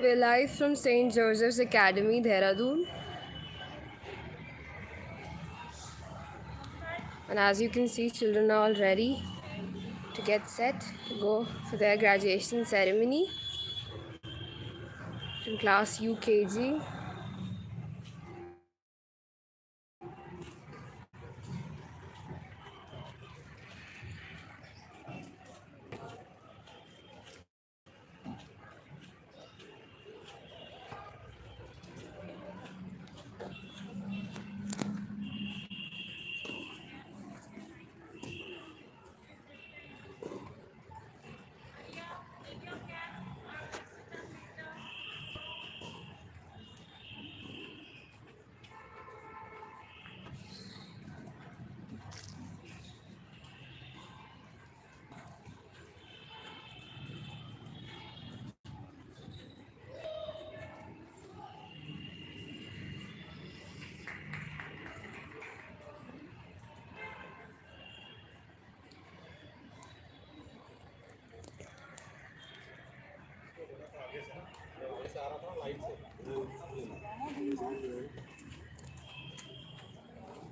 We're live from St. Joseph's Academy, Dehradun. And as you can see, children are all ready to get set to go for their graduation ceremony from class UKG.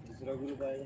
दूसरा group आएगा।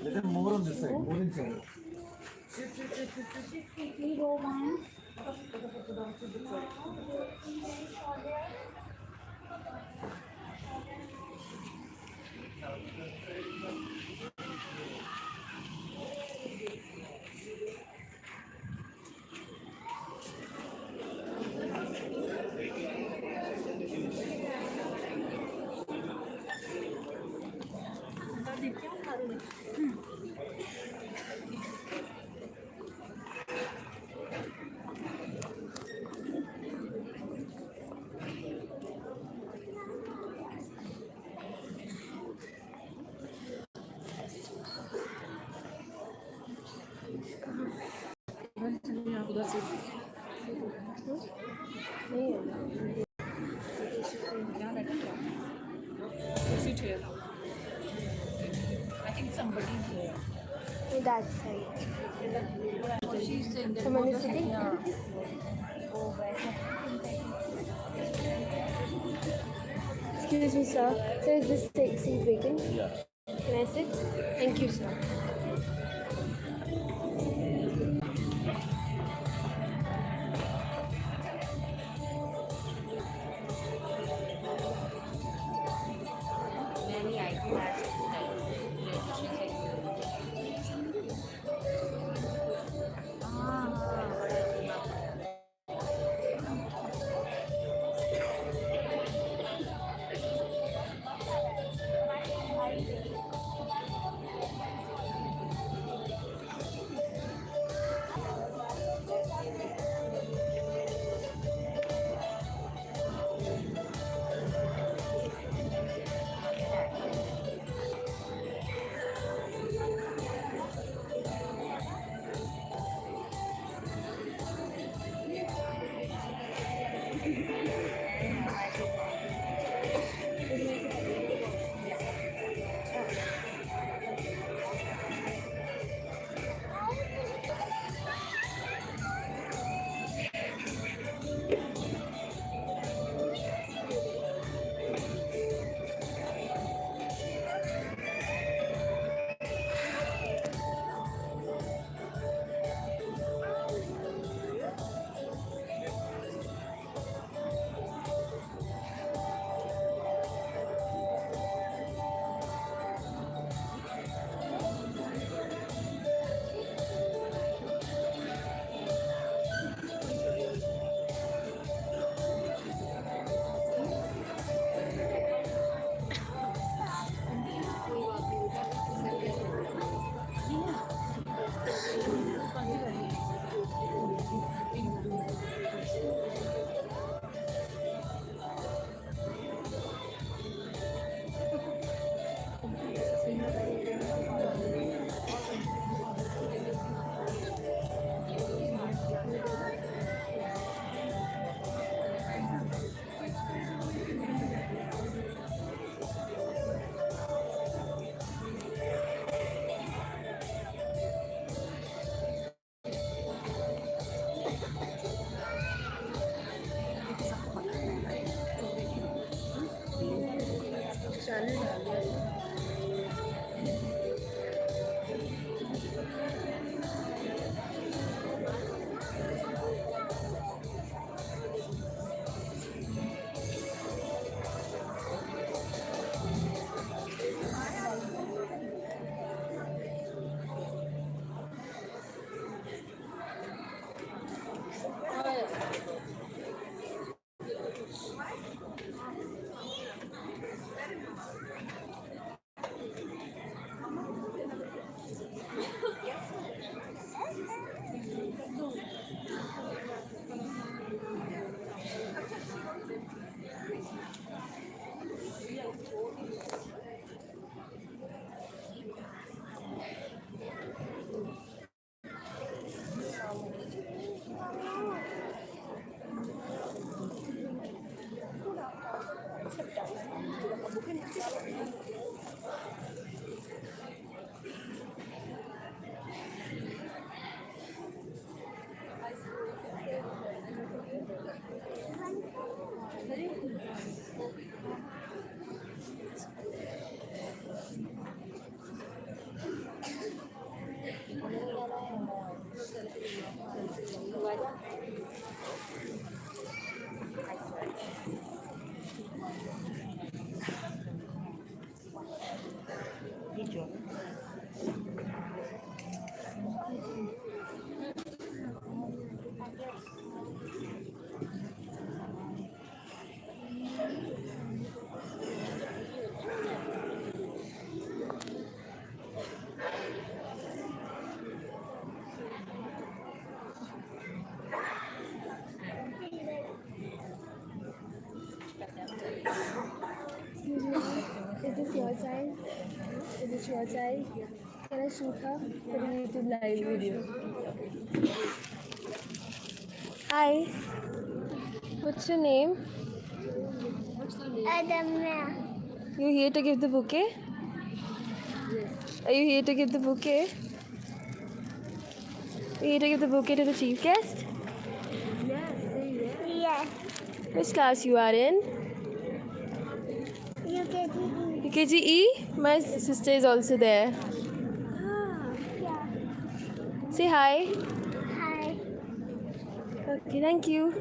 Little more on this side, more inside. Quickly go one. I think somebody is there. That side. She's in the Someone is sitting? Excuse me, sir. Sir, is this seat vacant? Yeah. Can I sit? Thank you, sir. Many ID has Is this your child? Is this your child? Can I shoot her for the YouTube live video? Hi. What's your name? Adamya. You here to give the bouquet? Are you here to give the bouquet? Are you here to give the bouquet to the chief guest? Yes. Which class you are in? UKG. UKG E? My sister is also there. Yeah. Say hi. Hi. Okay, thank you.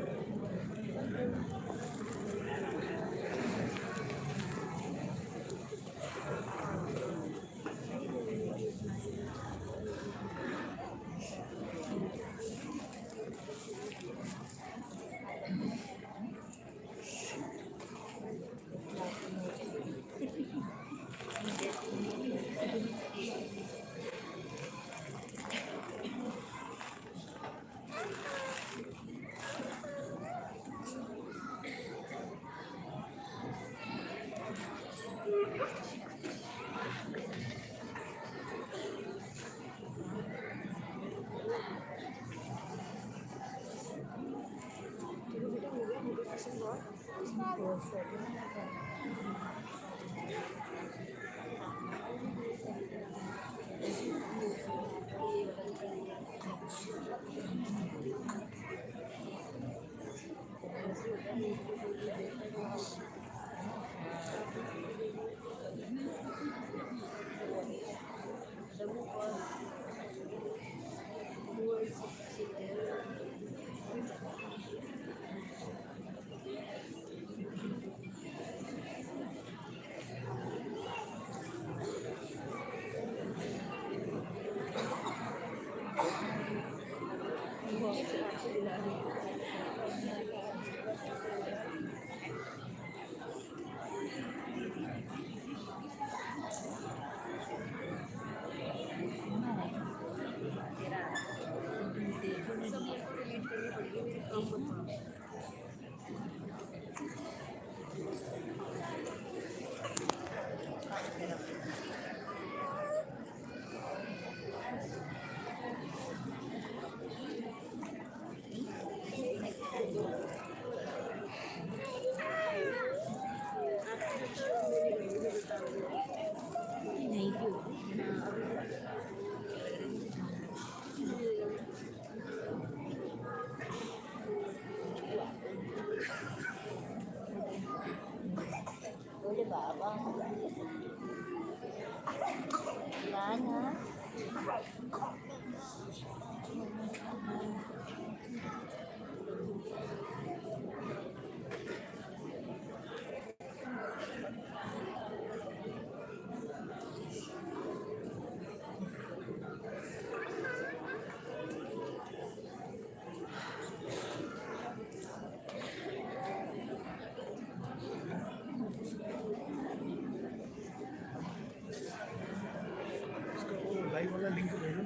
Live वाला link भेजो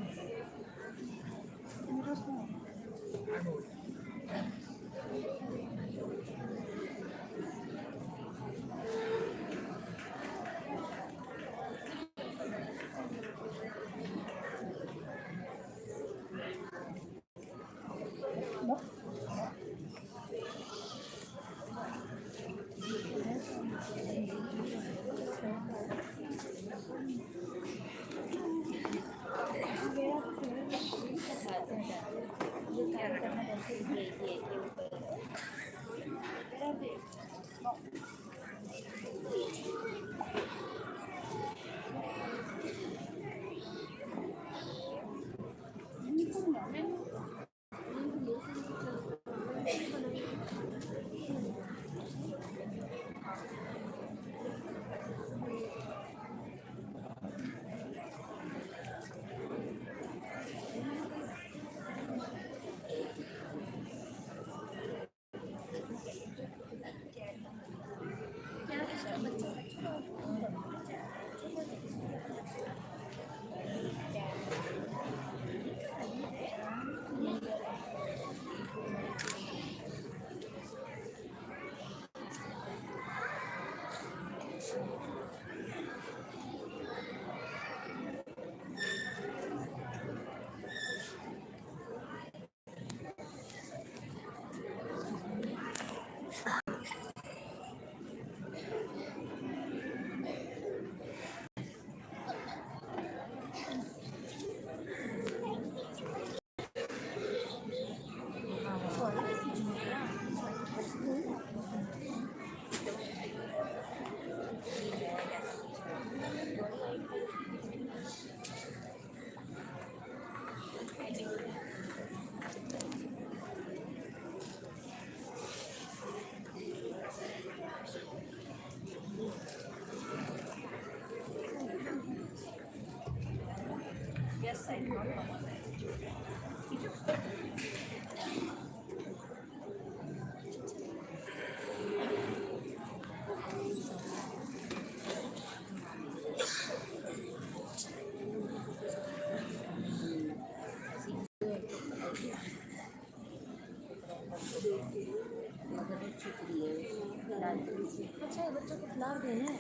अच्छा है, बच्चों को flower देना है।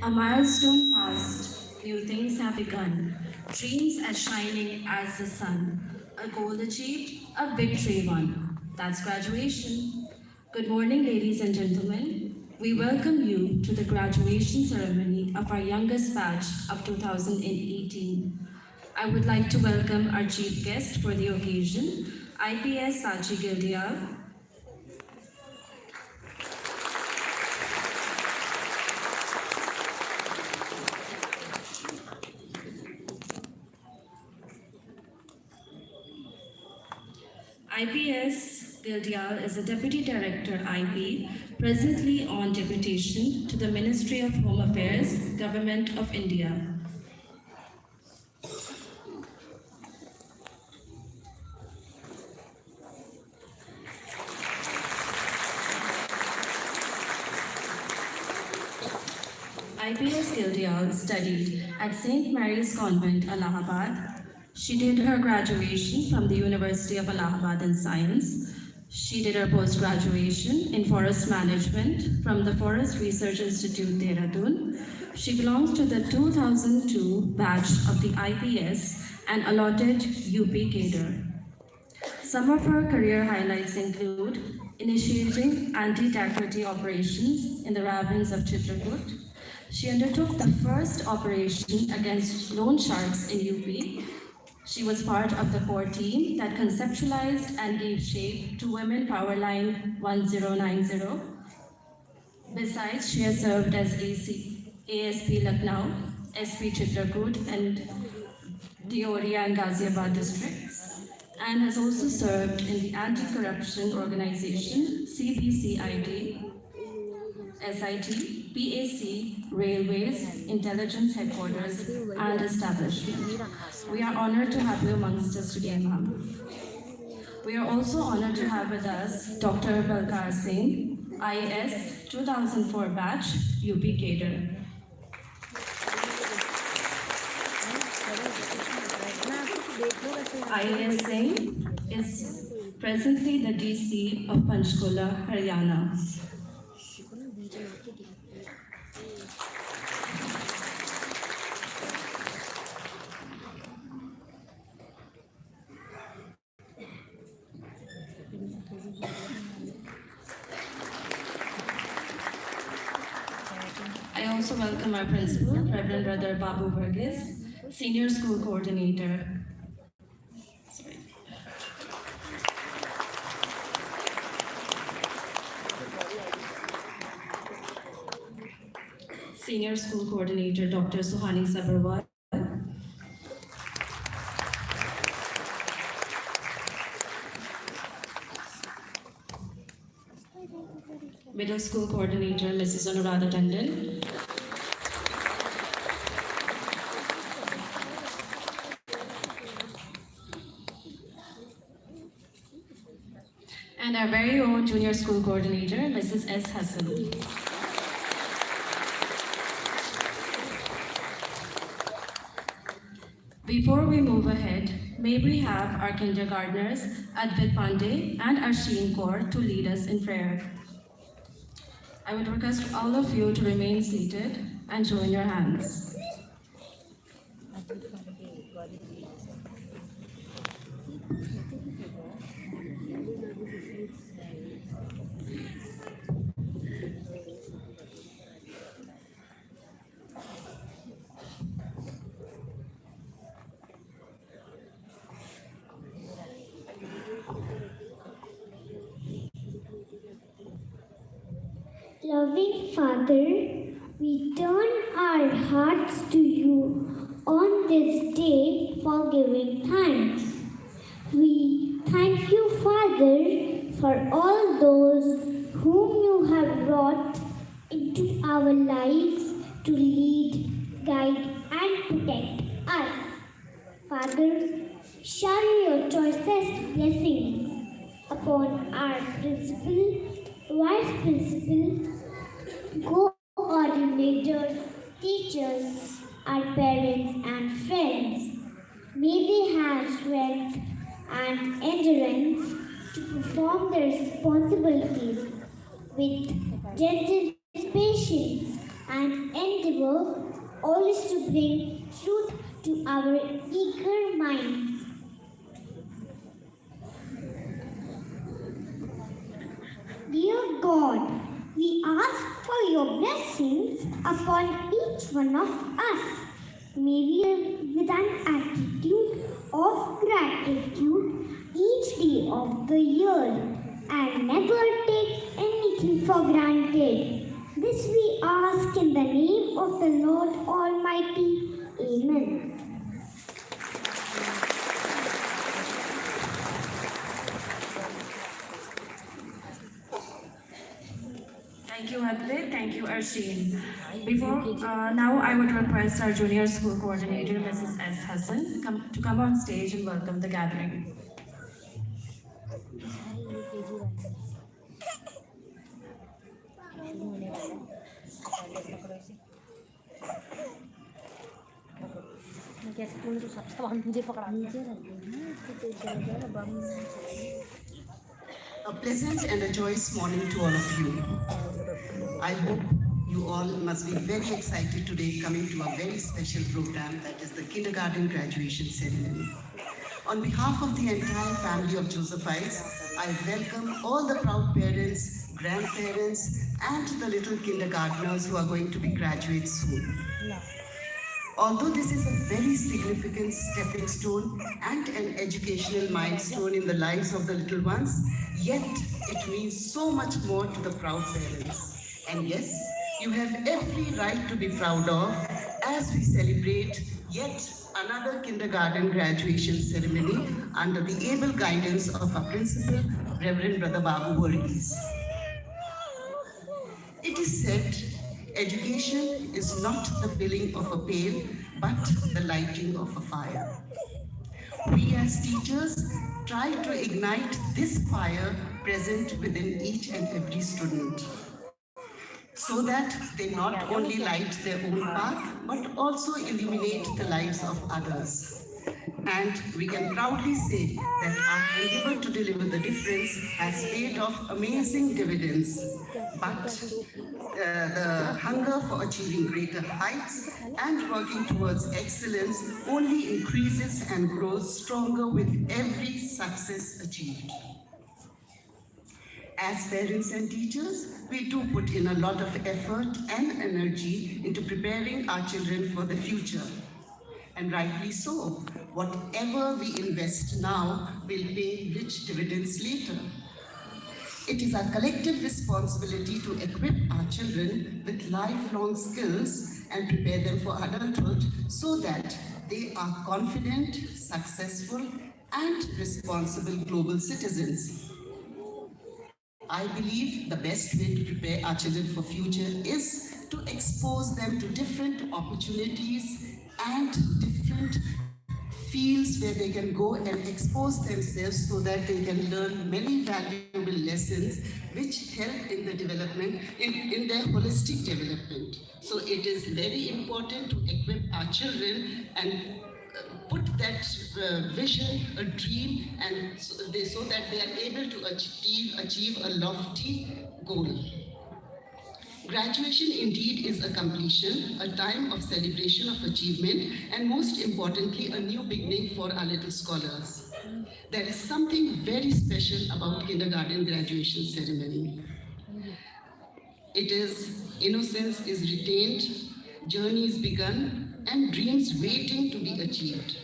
A milestone passed, new things have begun. Dreams as shining as the sun. A goal achieved, a victory won. That's graduation. Good morning, ladies and gentlemen. We welcome you to the graduation ceremony of our youngest batch of 2018. I would like to welcome our chief guest for the occasion, IPS Sachi Gildial. IPS Gildial is a Deputy Director IP, presently on deputation to the Ministry of Home Affairs, Government of India. IPS Gildial studied at St. Mary's Convent, Allahabad. She did her graduation from the University of Allahabad in Science. She did her post-graduation in Forest Management from the Forest Research Institute, Dehradun. She belongs to the 2002 batch of the IPS and allotted UP cadre. Some of her career highlights include initiating anti-tacrity operations in the ravines of Chitrakoot. She undertook the first operation against loan sharks in UP. She was part of the core team that conceptualized and gave shape to Women Power Line 1090. Besides, she has served as ASP Lucknow, SP Chitrakoot, and Deoria and Ghaziabad districts, and has also served in the anti-corruption organization CBCID, SIT, PAC, Railways, Intelligence Headquarters, and Establishment. We are honored to have you amongst us today, ma'am. We are also honored to have with us Dr. Balkar Singh, IS 2004 batch, UP Cadre. IS Singh is presently the DC of Panchkula, Haryana. I also welcome our principal, Reverend Brother Babu Varghese, Senior School Coordinator. Sorry. Senior School Coordinator, Dr. Suhani Sabarwal. Middle School Coordinator, Mrs. Anuradha Tandon. And our very own Junior School Coordinator, Mrs. S. Hassan. Before we move ahead, may we have our kindergartners, Advait Pandey and Arshin Kaur, to lead us in prayer. I would request all of you to remain seated and join your hands. Loving Father, we turn our hearts to you on this day for giving thanks. We thank you, Father, for all those whom you have brought into our lives to lead, guide, and protect us. Father, shower your choicest blessings upon our principal, vice principal, coordinators, teachers, our parents and friends. May they have strength and endurance to perform their responsibilities with gentle patience and endeavor, always to bring truth to our eager minds. Dear God, we ask for your blessings upon each one of us. May we live with an attitude of gratitude each day of the year and never take anything for granted. This we ask in the name of the Lord Almighty. Amen. Thank you, Advait. Thank you, Arshin. Now I would request our Junior School Coordinator, Mrs. S. Hassan, to come on stage and welcome the gathering. कैसे तुम तो सब सामान मुझे पकड़ा नीचे रख A pleasant and a joyous morning to all of you. I hope you all must be very excited today coming to a very special program, that is the kindergarten graduation ceremony. On behalf of the entire family of Josephites, I welcome all the proud parents, grandparents, and the little kindergartners who are going to be graduates soon. Although this is a very significant stepping stone and an educational milestone in the lives of the little ones, yet it means so much more to the proud parents. And yes, you have every right to be proud of as we celebrate yet another kindergarten graduation ceremony under the able guidance of our principal, Reverend Brother Babu Varghese. It is said, education is not the filling of a pail, but the lighting of a fire. We as teachers try to ignite this fire present within each and every student, so that they not only light their own path, but also illuminate the lives of others. And we can proudly say that our endeavor to deliver the difference has paid off amazing dividends. But the hunger for achieving greater heights and working towards excellence only increases and grows stronger with every success achieved. As parents and teachers, we do put in a lot of effort and energy into preparing our children for the future. And rightly so, whatever we invest now will pay rich dividends later. It is our collective responsibility to equip our children with lifelong skills and prepare them for adulthood so that they are confident, successful, and responsible global citizens. I believe the best way to prepare our children for future is to expose them to different opportunities and different fields where they can go and expose themselves so that they can learn many valuable lessons which help in the development, in their holistic development. So it is very important to equip our children and put that vision, a dream, and so that they are able to achieve a lofty goal. Graduation indeed is a completion, a time of celebration of achievement, and most importantly, a new beginning for our little scholars. There is something very special about kindergarten graduation ceremony. It is innocence is retained, journeys begun, and dreams waiting to be achieved.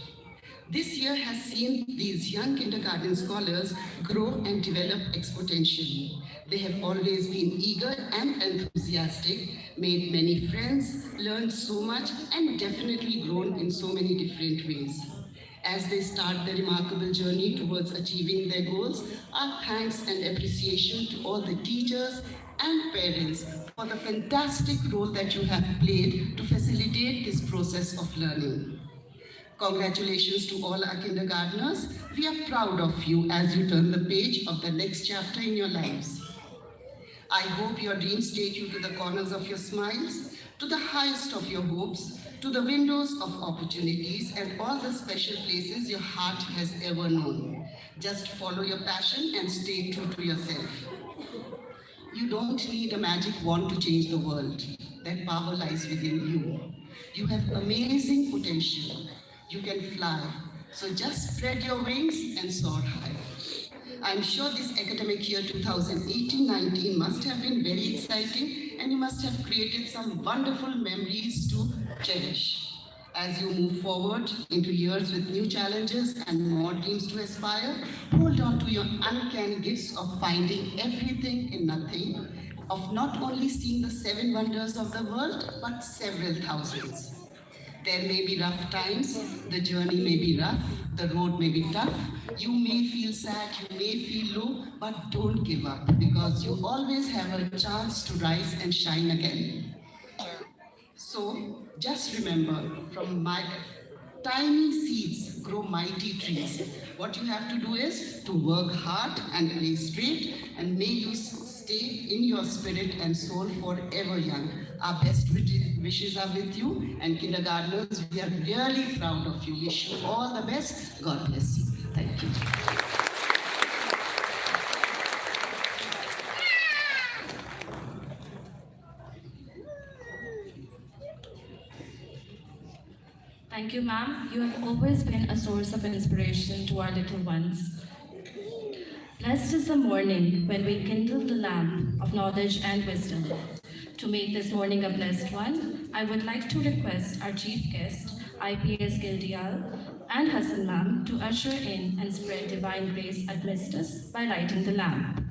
This year has seen these young kindergarten scholars grow and develop exponentially. They have always been eager and enthusiastic, made many friends, learned so much, and definitely grown in so many different ways. As they start their remarkable journey towards achieving their goals, our thanks and appreciation to all the teachers and parents for the fantastic role that you have played to facilitate this process of learning. Congratulations to all our kindergartners. We are proud of you as you turn the page of the next chapter in your lives. I hope your dreams take you to the corners of your smiles, to the highest of your hopes, to the windows of opportunities and all the special places your heart has ever known. Just follow your passion and stay true to yourself. You don't need a magic wand to change the world. That power lies within you. You have amazing potential. You can fly. So just spread your wings and soar high. I'm sure this academic year 2018-19 must have been very exciting, and you must have created some wonderful memories to cherish. As you move forward into years with new challenges and more dreams to aspire, hold on to your uncanny gifts of finding everything in nothing, of not only seeing the 7 wonders of the world, but several thousands. There may be rough times, the journey may be rough, the road may be tough, you may feel sad, you may feel low, but don't give up, because you always have a chance to rise and shine again. So just remember, from my tiny seeds grow mighty trees. What you have to do is to work hard and play straight, and may you stay in your spirit and soul forever young. Our best wishes are with you, and kindergartners, we are really proud of you. Wish you all the best. God bless you. Thank you. Thank you, ma'am. You have always been a source of inspiration to our little ones. Blessed is the morning when we kindle the lamp of knowledge and wisdom. To make this morning a blessed one, I would like to request our chief guest, IPS Gildial and Hassan ma'am, to usher in and spread divine grace amidst us by lighting the lamp.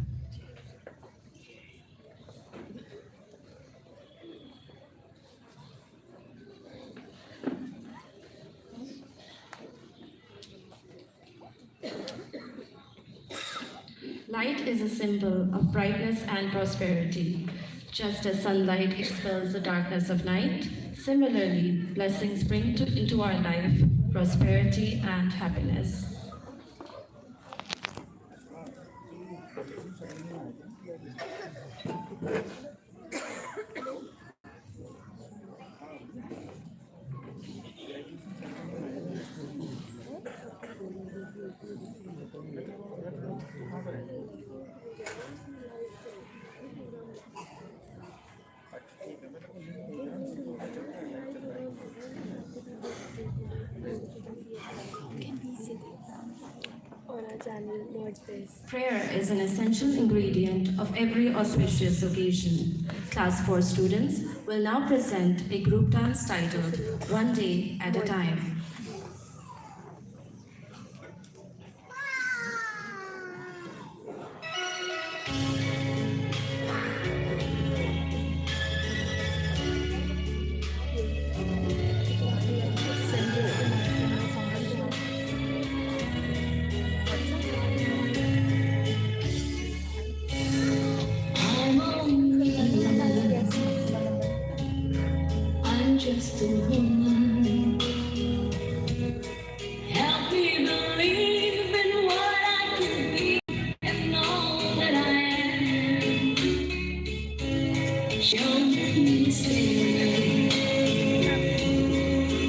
Light is a symbol of brightness and prosperity. Just as sunlight expels the darkness of night, similarly, blessings bring into our life prosperity and happiness. on our channel, watch this. Prayer is an essential ingredient of every auspicious occasion. Class 4 students will now present a group dance titled One Day at a Time. I'm just a woman. Help me believe in what I can be and all that I am. Show me the stairway.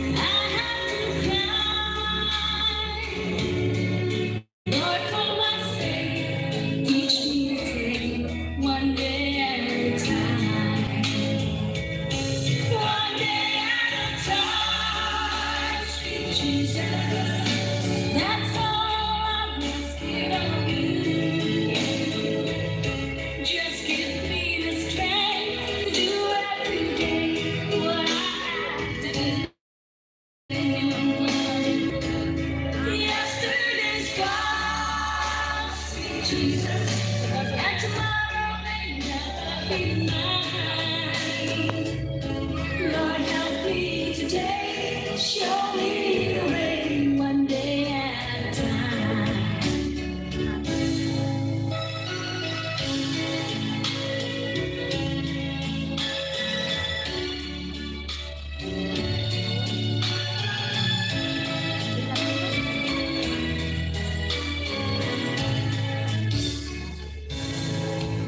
I have to climb. Lord, for my sake, teach me to take one day at a time. One day at a time, sweet Jesus. That's all I'm asking of you. Just give me the strength to do every day what I have to do. Yesterday's gone, sweet Jesus, and tomorrow may never be mine. Lord, help me today, show me the way, one day at a time.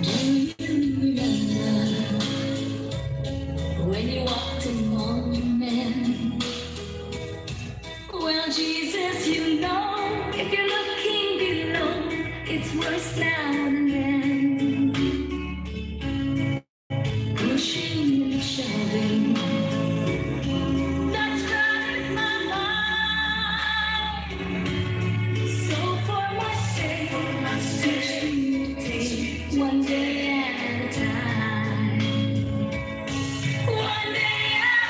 Do you remember when you walked among men? Well, Jesus, you know, if you're looking below, it's worse now than then. Pushing and shoving, that's right, my mind. So for my sake, I search you to take one day at a time. One day at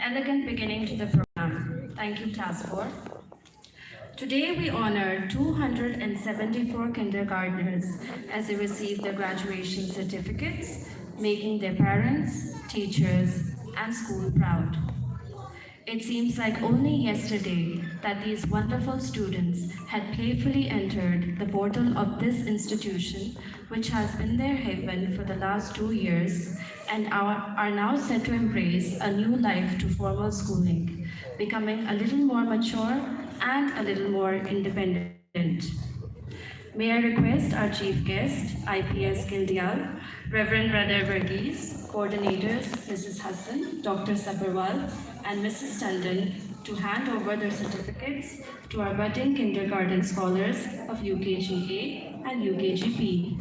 elegant beginning to the program. Thank you, Class 4. Today we honor 274 kindergartners as they receive their graduation certificates, making their parents, teachers, and school proud. It seems like only yesterday that these wonderful students had playfully entered the portal of this institution, which has been their haven for the last 2 years, and are now set to embrace a new life to formal schooling, becoming a little more mature and a little more independent. May I request our chief guest, IPS Gildial, Reverend Brother Verghese, coordinators Mrs. Hassan, Dr. Sabarwal, and Mrs. Tandon to hand over their certificates to our budding kindergarten scholars of UKGA and UKGP.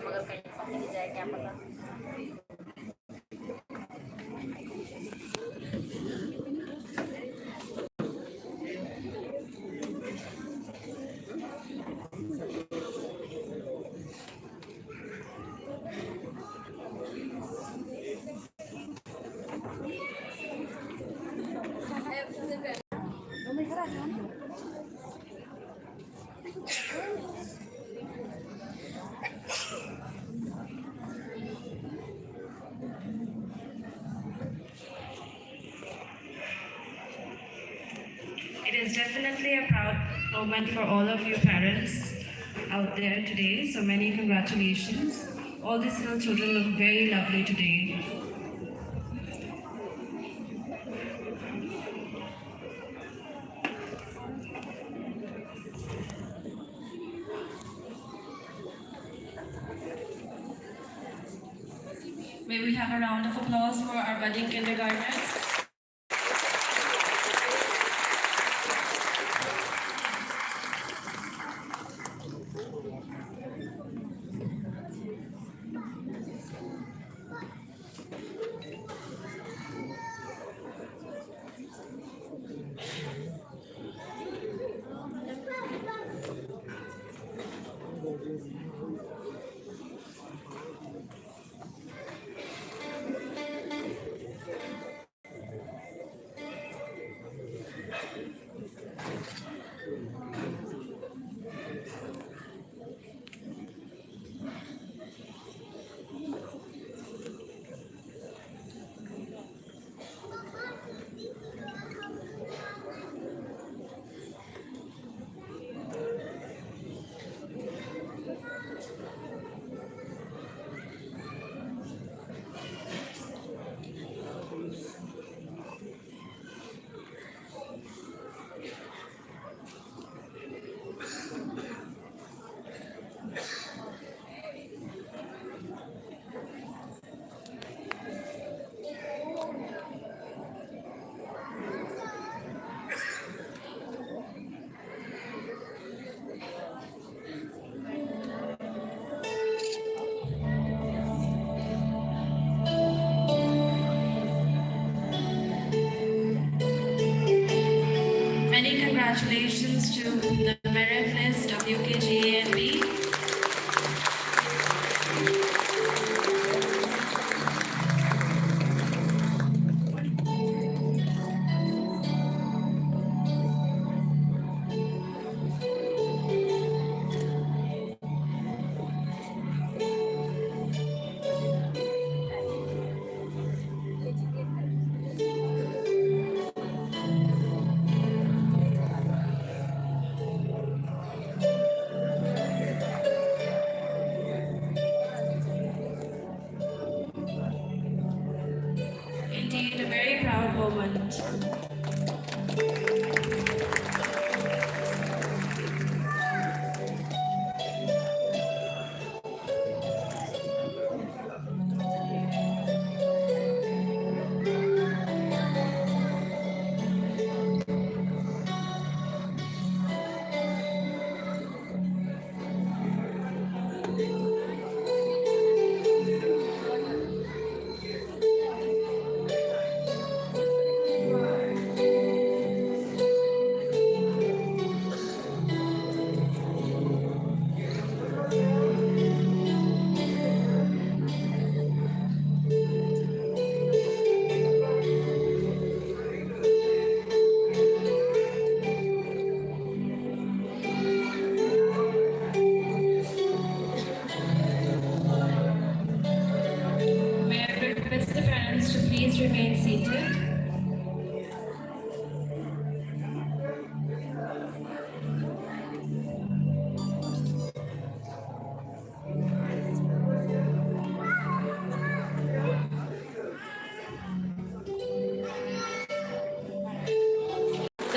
मगर कहीं समझ नहीं जाए क्या पता। It is definitely a proud moment for all of you parents out there today, so many congratulations. All these little children look very lovely today. May we have a round of applause for our budding kindergartners? Many congratulations to the merit list of UKG and B.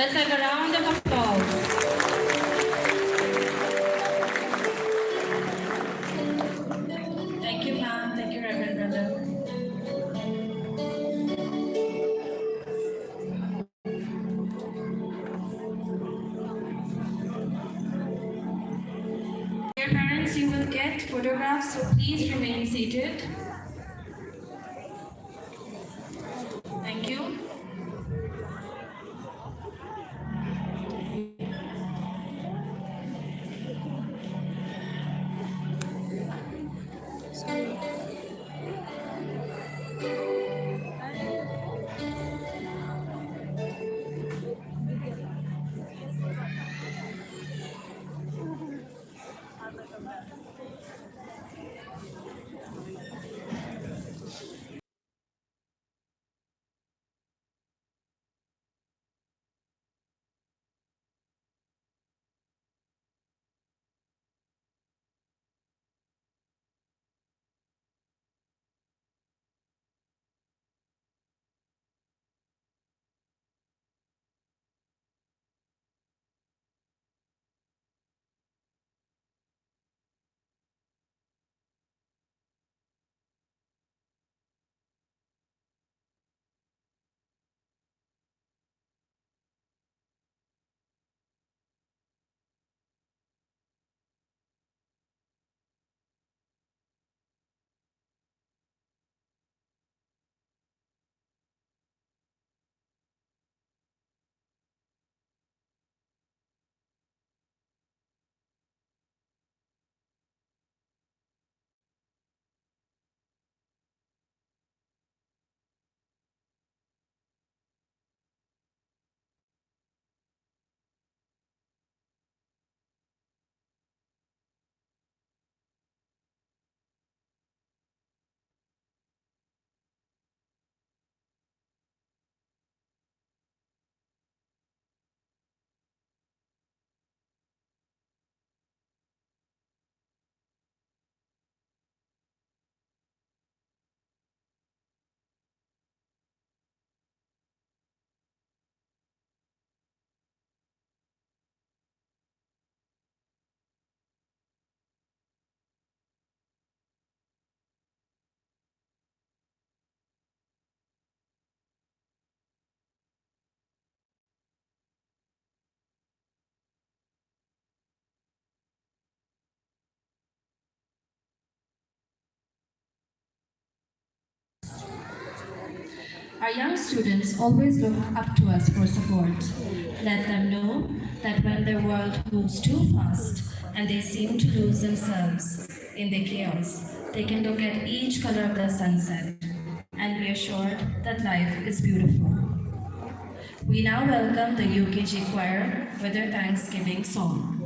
Let's have a round of applause. Thank you, ma'am. Thank you, Reverend Brother. Dear parents, you will get photographs, so please remain seated. Thank you. Our young students always look up to us for support. Let them know that when their world moves too fast and they seem to lose themselves in the chaos, they can look at each color of the sunset and be assured that life is beautiful. We now welcome the UKG choir with their Thanksgiving song.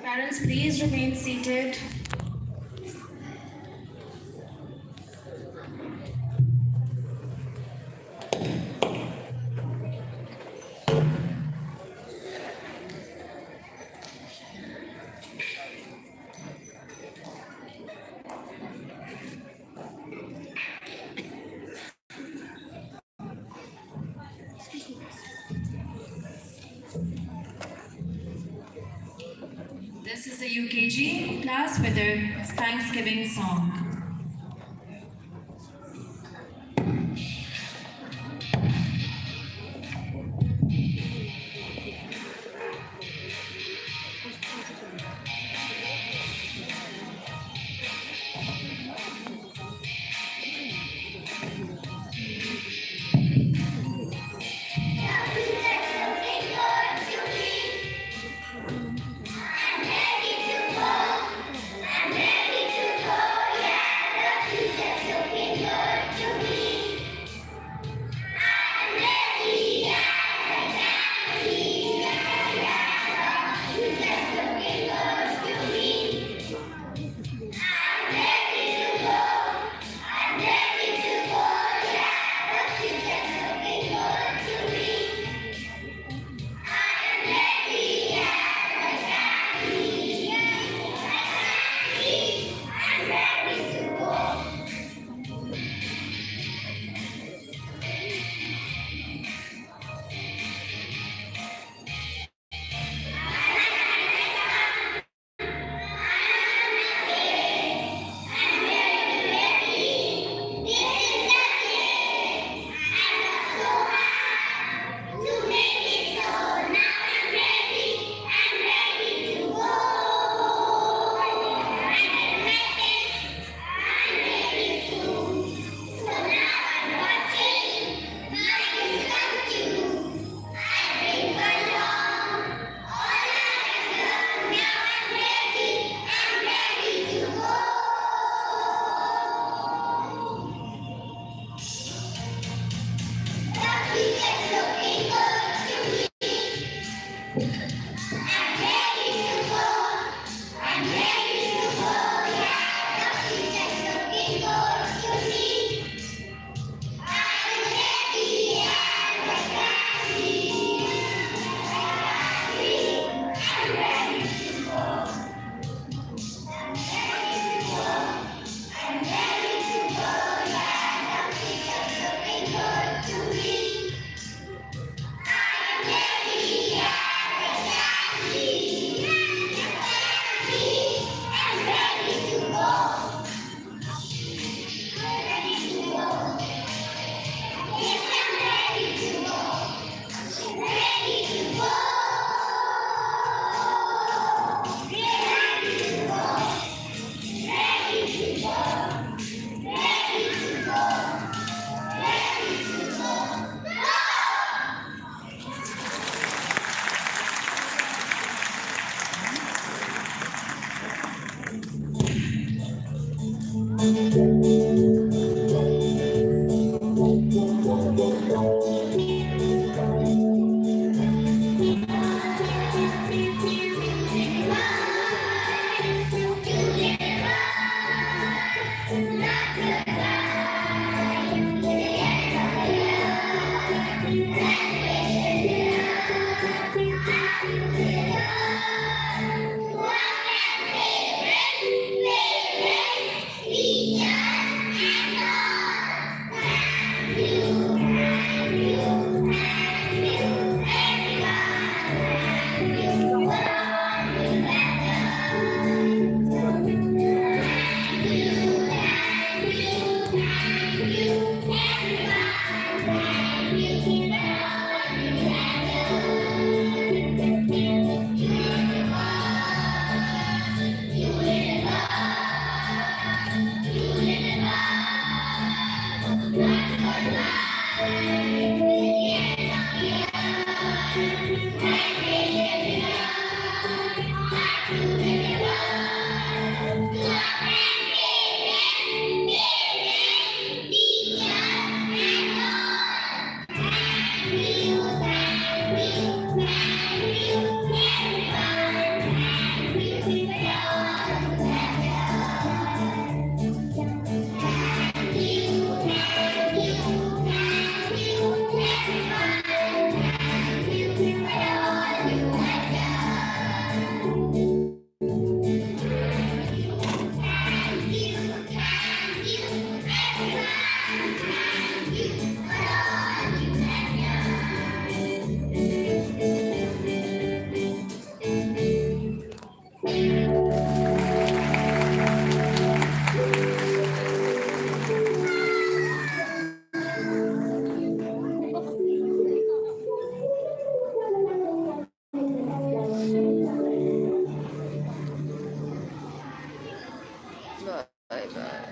Parents, please remain seated. This is the UKG class with their Thanksgiving song.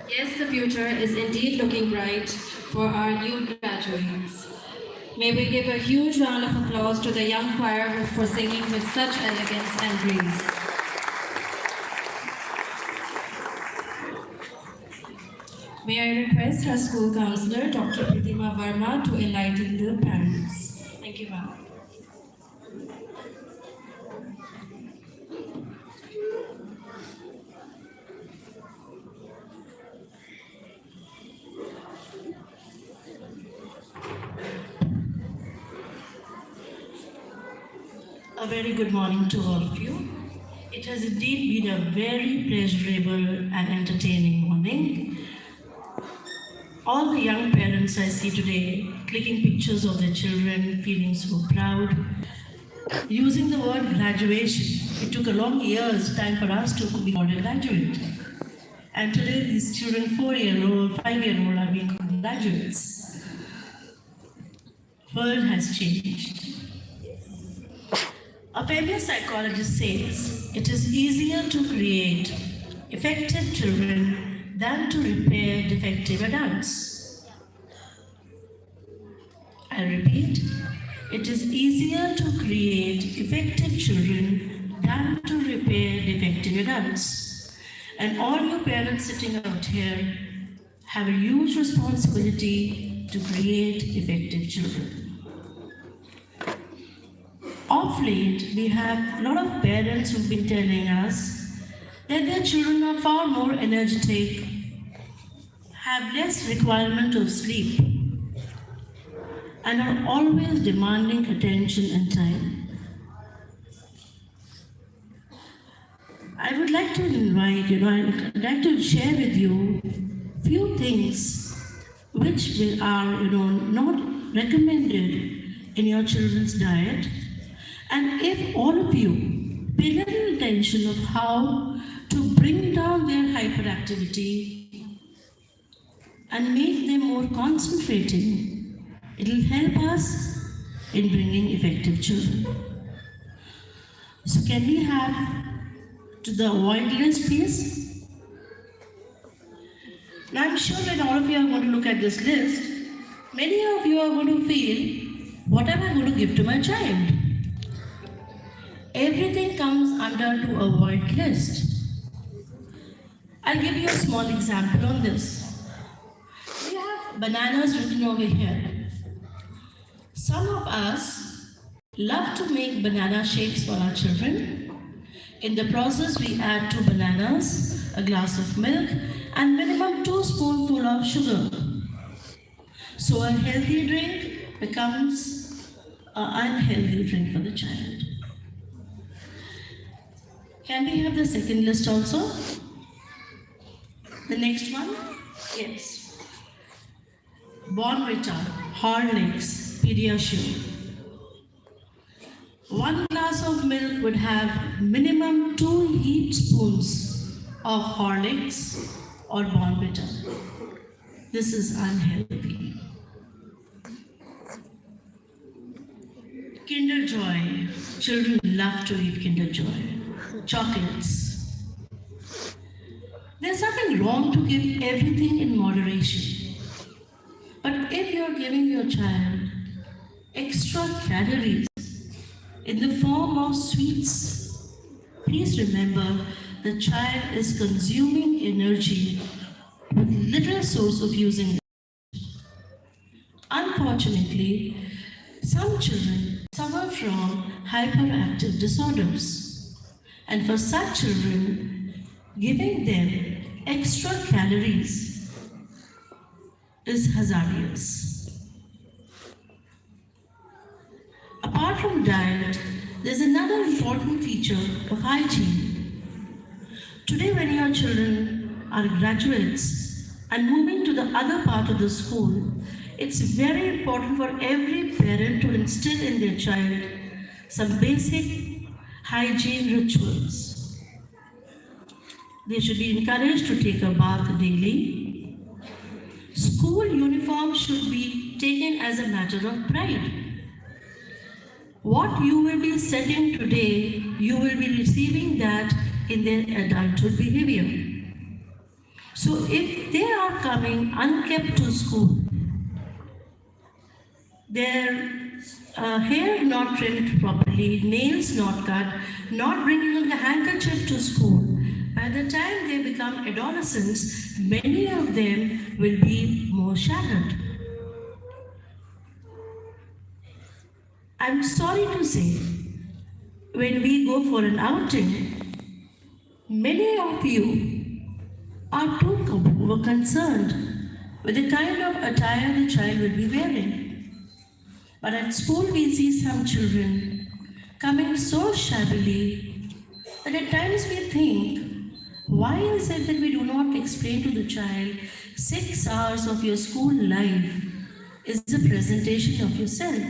Yes, the future is indeed looking bright for our new graduates. May we give a huge round of applause to the young choir for singing with such elegance and grace. May I request our school counselor, Dr. Pratima Verma, to enlighten the parents. Thank you, ma'am. A very good morning to all of you. It has indeed been a very pleasurable and entertaining morning. All the young parents I see today clicking pictures of their children, feeling so proud, using the word graduation. It took a long year's time for us to be called a graduate. And today these children, 4-year-old, 5-year-old, are being called graduates. World has changed. A famous psychologist says it is easier to create effective children than to repair defective adults. I repeat, it is easier to create effective children than to repair defective adults. And all you parents sitting out here have a huge responsibility to create effective children. Of late, we have a lot of parents who've been telling us that their children are far more energetic, have less requirement of sleep, and are always demanding attention and time. I would like to invite, I'd like to share with you few things which are, not recommended in your children's diet. And if all of you pay little attention of how to bring down their hyperactivity and make them more concentrating, it will help us in bringing effective children. So can we have to the avoid list, please? Now I'm sure when all of you are going to look at this list, many of you are going to feel, what am I going to give to my child? Everything comes under to avoid list. I'll I'll give you a small example on this. We have bananas written over here. Some of us love to make banana shakes for our children. In the process, we add 2 bananas, a glass of milk, and minimum 2 spoonfuls of sugar. So a healthy drink becomes an unhealthy drink for the child. Can we have the second list also? The next one? Yes. Bonvita, Horlicks, Pediasure. 1 glass of milk would have minimum 2 heaped spoons of Horlicks or Bonvita. This is unhealthy. Kinder Joy. Children love to eat Kinder Joy. Chocolates. There's nothing wrong to give everything in moderation. But if you're giving your child extra calories in the form of sweets, please remember the child is consuming energy with little source of using it. Unfortunately, some children suffer from hyperactive disorders. And for such children, giving them extra calories is hazardous. Apart from diet, there's another important feature of hygiene. Today, when your children are graduates and moving to the other part of the school, it's very important for every parent to instill in their child some basic hygiene rituals. They should be encouraged to take a bath daily. School uniform should be taken as a matter of pride. What you will be setting today, you will be receiving that in their adulthood behavior. So if they are coming unkept to school, their hair not trimmed properly, nails not cut, not bringing a handkerchief to school, by the time they become adolescents, many of them will be more shattered. I'm sorry to say, when we go for an outing, many of you are too concerned with the kind of attire the child will be wearing. But at school we see some children coming so shabbily that at times we think, why is it that we do not explain to the child 6 hours of your school life is a presentation of yourself?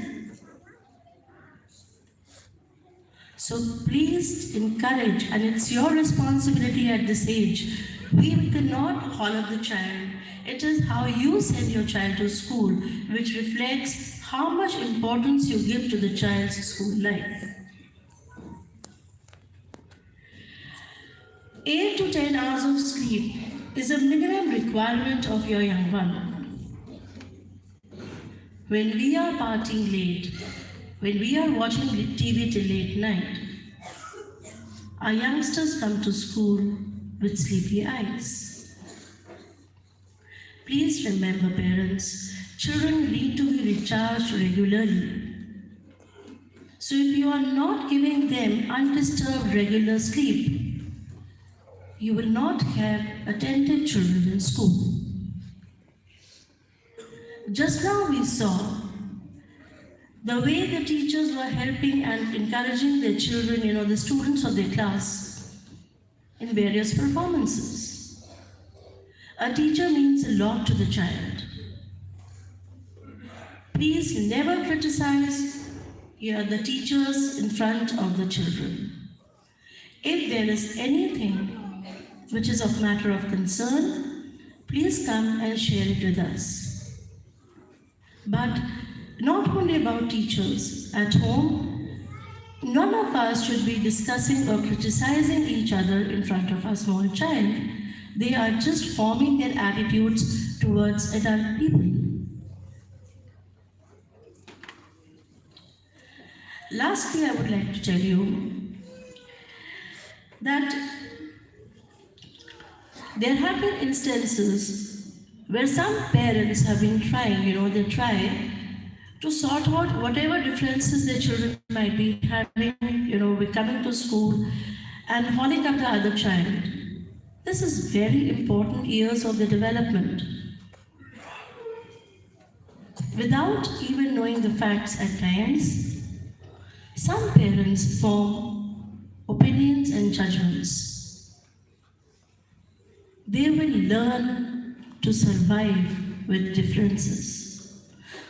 So please encourage, and it's your responsibility at this age. We cannot hollow the child. It is how you send your child to school which reflects how much importance you give to the child's school life. 8 to 10 hours of sleep is a minimum requirement of your young one. When we are partying late, when we are watching TV till late night, our youngsters come to school with sleepy eyes. Please remember, parents, children need to be recharged regularly. So if you are not giving them undisturbed regular sleep, you will not have attentive children in school. Just now we saw the way the teachers were helping and encouraging their children, the students of their class, in various performances. A teacher means a lot to the child. Please never criticize the teachers in front of the children. If there is anything which is of matter of concern, please come and share it with us. But not only about teachers. At home, none of us should be discussing or criticizing each other in front of a small child. They are just forming their attitudes towards adult people. Lastly, I would like to tell you that There have been instances where some parents have been trying, they try to sort out whatever differences their children might be having, with coming to school and holding up the other child. This is very important years of the development. Without even knowing the facts at times, some parents form opinions and judgments. They will learn to survive with differences.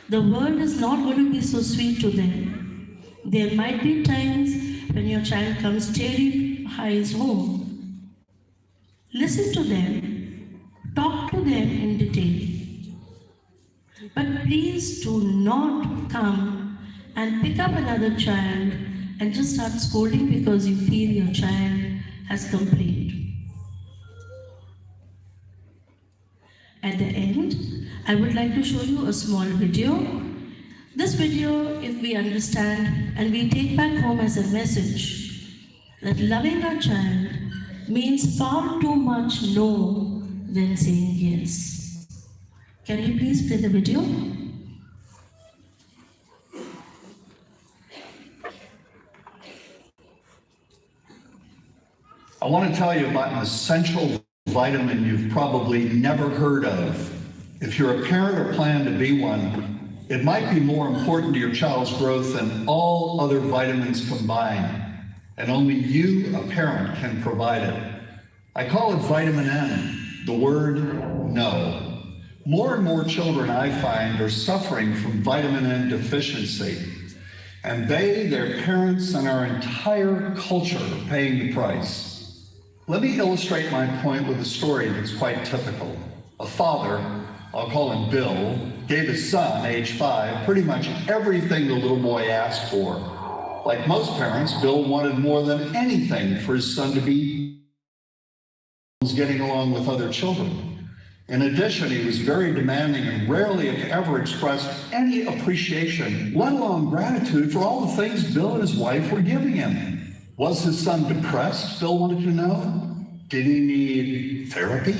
The world is not going to be so sweet to them. There might be times when your child comes teary-eyed home. Listen to them, talk to them in detail. But please do not come and pick up another child and just start scolding because you feel your child has complained. At the end, I would like to show you a small video. This video, if we understand and we take back home as a message, that loving our child means far too much no than saying yes. Can you please play the video? I want to tell you about an essential vitamin you've probably never heard of. If you're a parent or plan to be one, it might be more important to your child's growth than all other vitamins combined, and only you, a parent, can provide it. I call it vitamin N, the word no. More and more children, I find, are suffering from vitamin N deficiency, and they, their parents, and our entire culture are paying the price. Let me illustrate my point with a story that's quite typical. A father, I'll call him Bill, gave his son, age 5, pretty much everything the little boy asked for. Like most parents, Bill wanted more than anything for his son to be getting along with other children. In addition, he was very demanding and rarely, if ever, expressed any appreciation, let alone gratitude, for all the things Bill and his wife were giving him. Was his son depressed, Bill wanted to know? Did he need therapy?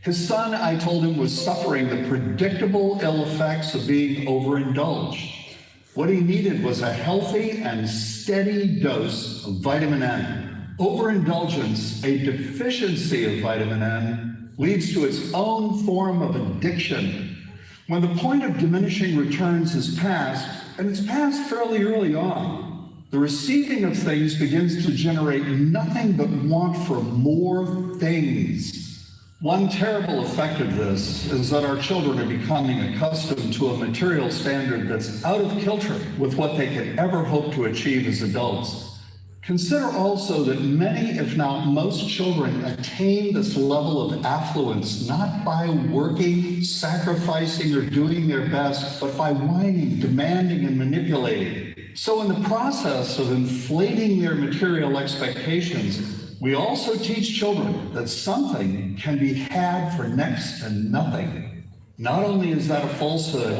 His son, I told him, was suffering the predictable ill effects of being overindulged. What he needed was a healthy and steady dose of vitamin N. Overindulgence, a deficiency of vitamin N, leads to its own form of addiction. When the point of diminishing returns is passed, and it's passed fairly early on, the receiving of things begins to generate nothing but want for more things. One terrible effect of this is that our children are becoming accustomed to a material standard that's out of kilter with what they could ever hope to achieve as adults. Consider also that many, if not most, children attain this level of affluence not by working, sacrificing, or doing their best, but by whining, demanding, and manipulating. So in the process of inflating their material expectations, we also teach children that something can be had for next to nothing. Not only is that a falsehood,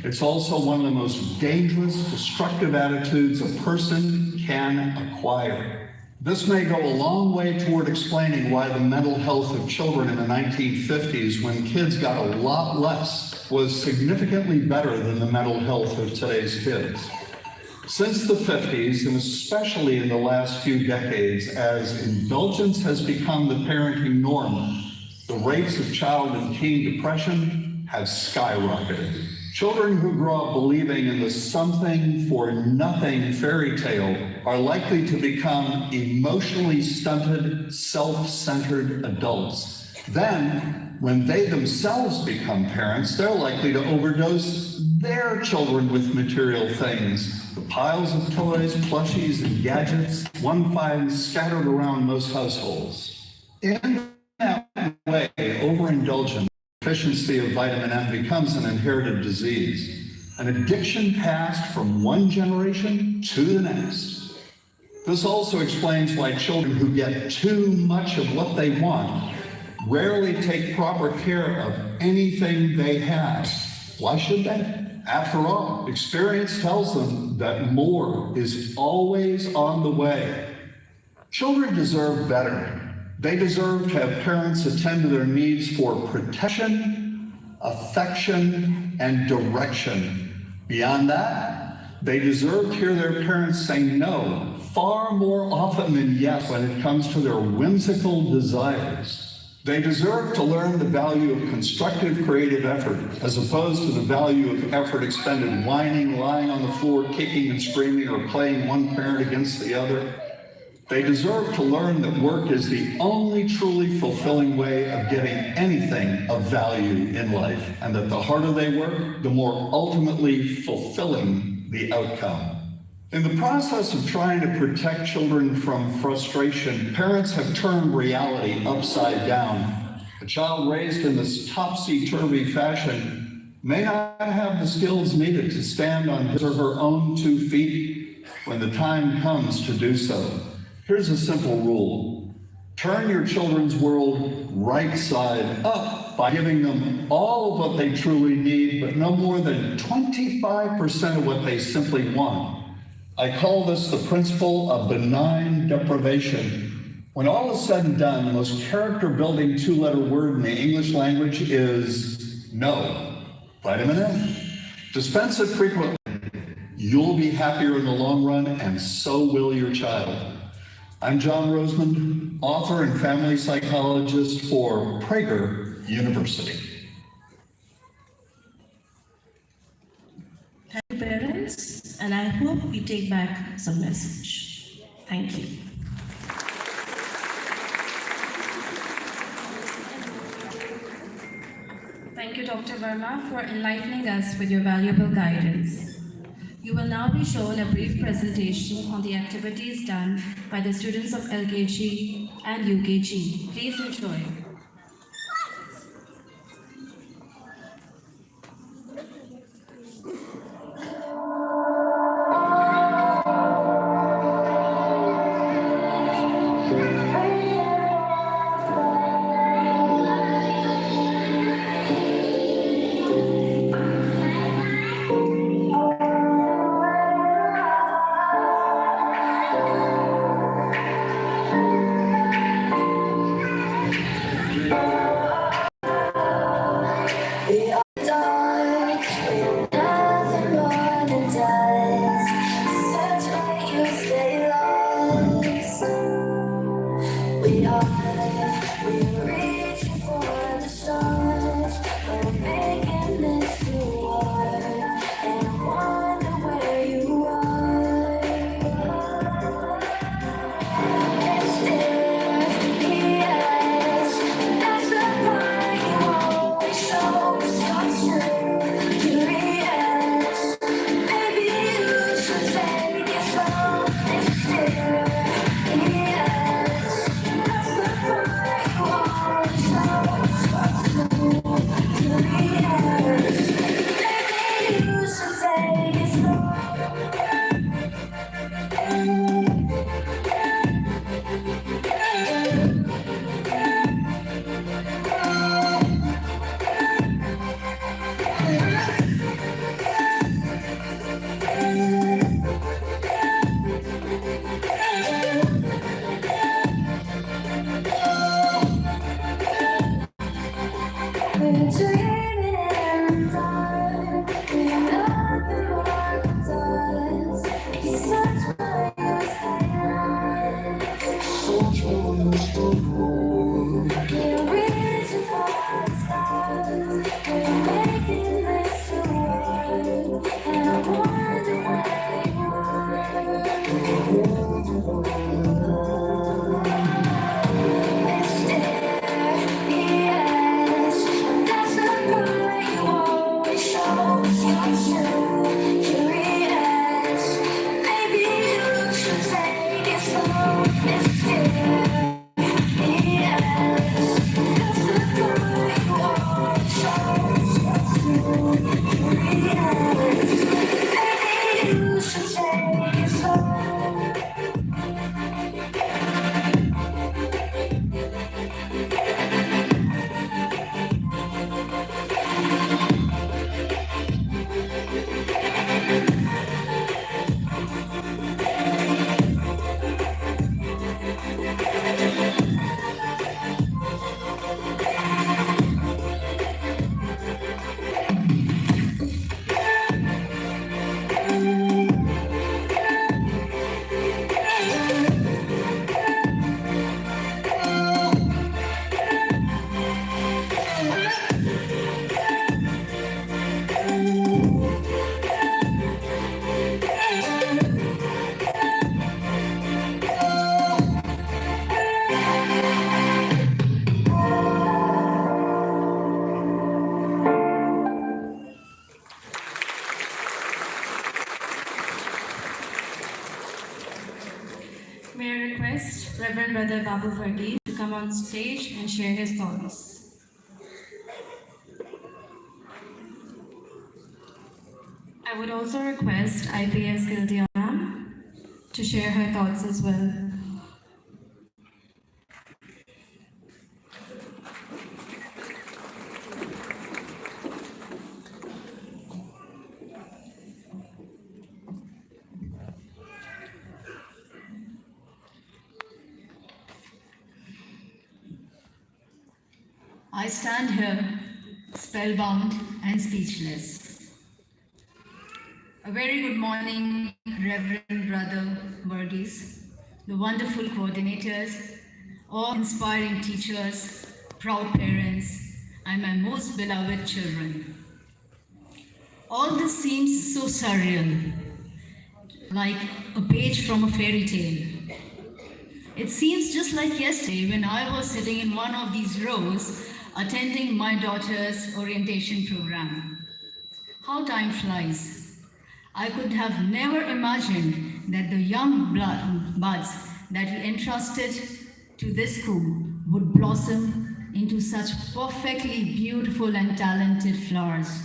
it's also one of the most dangerous, destructive attitudes a person can acquire. This may go a long way toward explaining why the mental health of children in the 1950s, when kids got a lot less, was significantly better than the mental health of today's kids. Since the 50s, and especially in the last few decades, as indulgence has become the parenting norm, the rates of child and teen depression have skyrocketed. Children who grow up believing in the something for nothing fairy tale are likely to become emotionally stunted, self-centered adults. Then, when they themselves become parents, they're likely to overdose their children with material things. The piles of toys, plushies, and gadgets one finds scattered around most households. In that way, overindulgence, deficiency of vitamin N, becomes an inherited disease, an addiction passed from one generation to the next. This also explains why children who get too much of what they want rarely take proper care of anything they have. Why should they? After all, experience tells them that more is always on the way. Children deserve better. They deserve to have parents attend to their needs for protection, affection, and direction. Beyond that, they deserve to hear their parents say no far more often than yes when it comes to their whimsical desires. They deserve to learn the value of constructive creative effort as opposed to the value of effort expended whining, lying on the floor, kicking and screaming, or playing one parent against the other. They deserve to learn that work is the only truly fulfilling way of getting anything of value in life, and that the harder they work, the more ultimately fulfilling the outcome. In the process of trying to protect children from frustration, parents have turned reality upside down. A child raised in this topsy-turvy fashion may not have the skills needed to stand on his or her own 2 feet when the time comes to do so. Here's a simple rule. Turn your children's world right side up by giving them all of what they truly need, but no more than 25% of what they simply want. I call this the principle of benign deprivation. When all is said and done, the most character-building 2-letter word in the English language is no. Vitamin N. Dispense it frequently. You'll be happier in the long run, and so will your child. I'm John Rosemond, author and family psychologist for Prager University. Thank you, parents, and I hope we take back some message. Thank you. Thank you, Dr. Verma, for enlightening us with your valuable guidance. You will now be shown a brief presentation on the activities done by the students of LKG and UKG. Please enjoy. That's the Reverend Brother Babu Varghese to come on stage and share his thoughts. I would also request IPS Gildiana to share her thoughts as well. I stand here spellbound and speechless. A very good morning, Reverend Brother Varghese, the wonderful coordinators, all inspiring teachers, proud parents, and my most beloved children. All this seems so surreal, like a page from a fairy tale. It seems just like yesterday when I was sitting in one of these rows attending my daughter's orientation program. How time flies. I could have never imagined that the young buds that we entrusted to this school would blossom into such perfectly beautiful and talented flowers.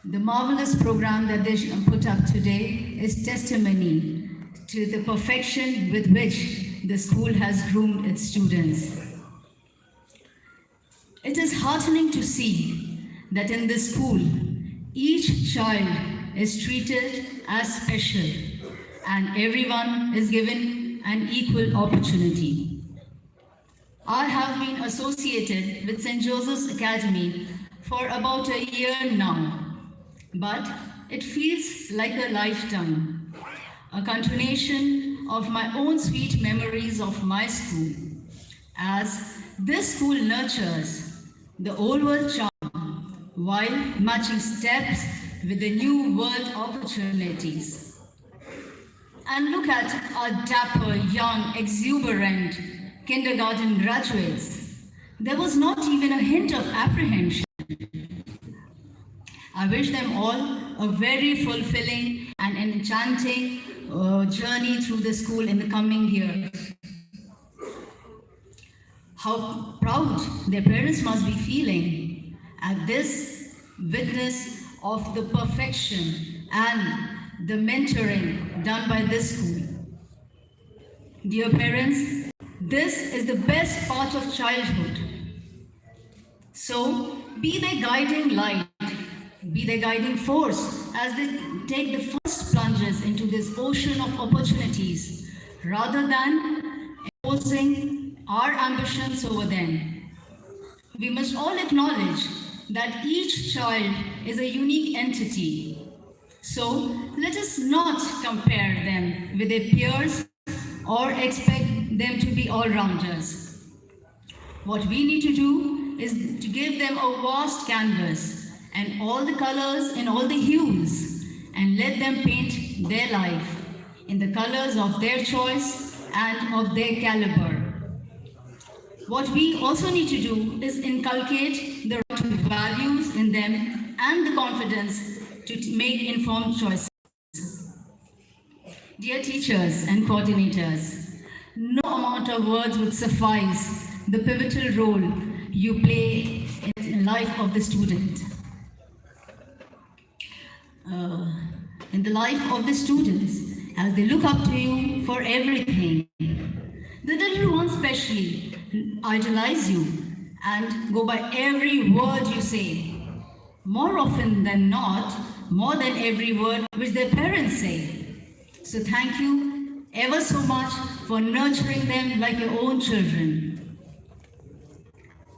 The marvelous program that they put up today is testimony to the perfection with which the school has groomed its students. It is heartening to see that in this school, each child is treated as special and everyone is given an equal opportunity. I have been associated with St. Joseph's Academy for about a year now, but it feels like a lifetime, a continuation of my own sweet memories of my school, as this school nurtures the old world charm while matching steps with the new world opportunities. And look at our dapper, young, exuberant kindergarten graduates. There was not even a hint of apprehension. I wish them all a very fulfilling and enchanting journey through the school in the coming years. How proud their parents must be feeling at this witness of the perfection and the mentoring done by this school. Dear parents, this is the best part of childhood. So be their guiding light, be their guiding force as they take the first plunges into this ocean of opportunities rather than imposing our ambitions over them. We must all acknowledge that each child is a unique entity. So let us not compare them with their peers or expect them to be all-rounders. What we need to do is to give them a vast canvas and all the colors and all the hues and let them paint their life in the colors of their choice and of their caliber. What we also need to do is inculcate the right values in them and the confidence to make informed choices. Dear teachers and coordinators, no amount of words would suffice the pivotal role you play in the life of the student. In the life of the students, as they look up to you for everything. The little ones especially idolize you and go by every word you say. More often than not, more than every word which their parents say. So thank you ever so much for nurturing them like your own children.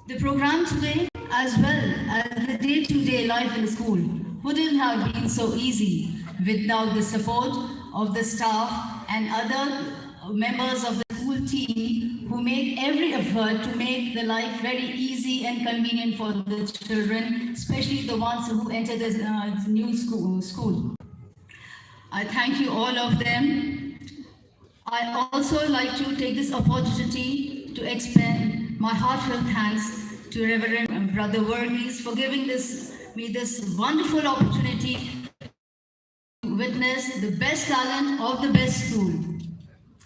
The program today, as well as the day-to-day life in the school, wouldn't have been so easy without the support of the staff and other members of the school team who make every effort to make the life very easy and convenient for the children, especially the ones who enter this new school. I thank you all of them. I also like to take this opportunity to extend my heartfelt thanks to Reverend Brother Varghese for giving me this wonderful opportunity to witness the best talent of the best school.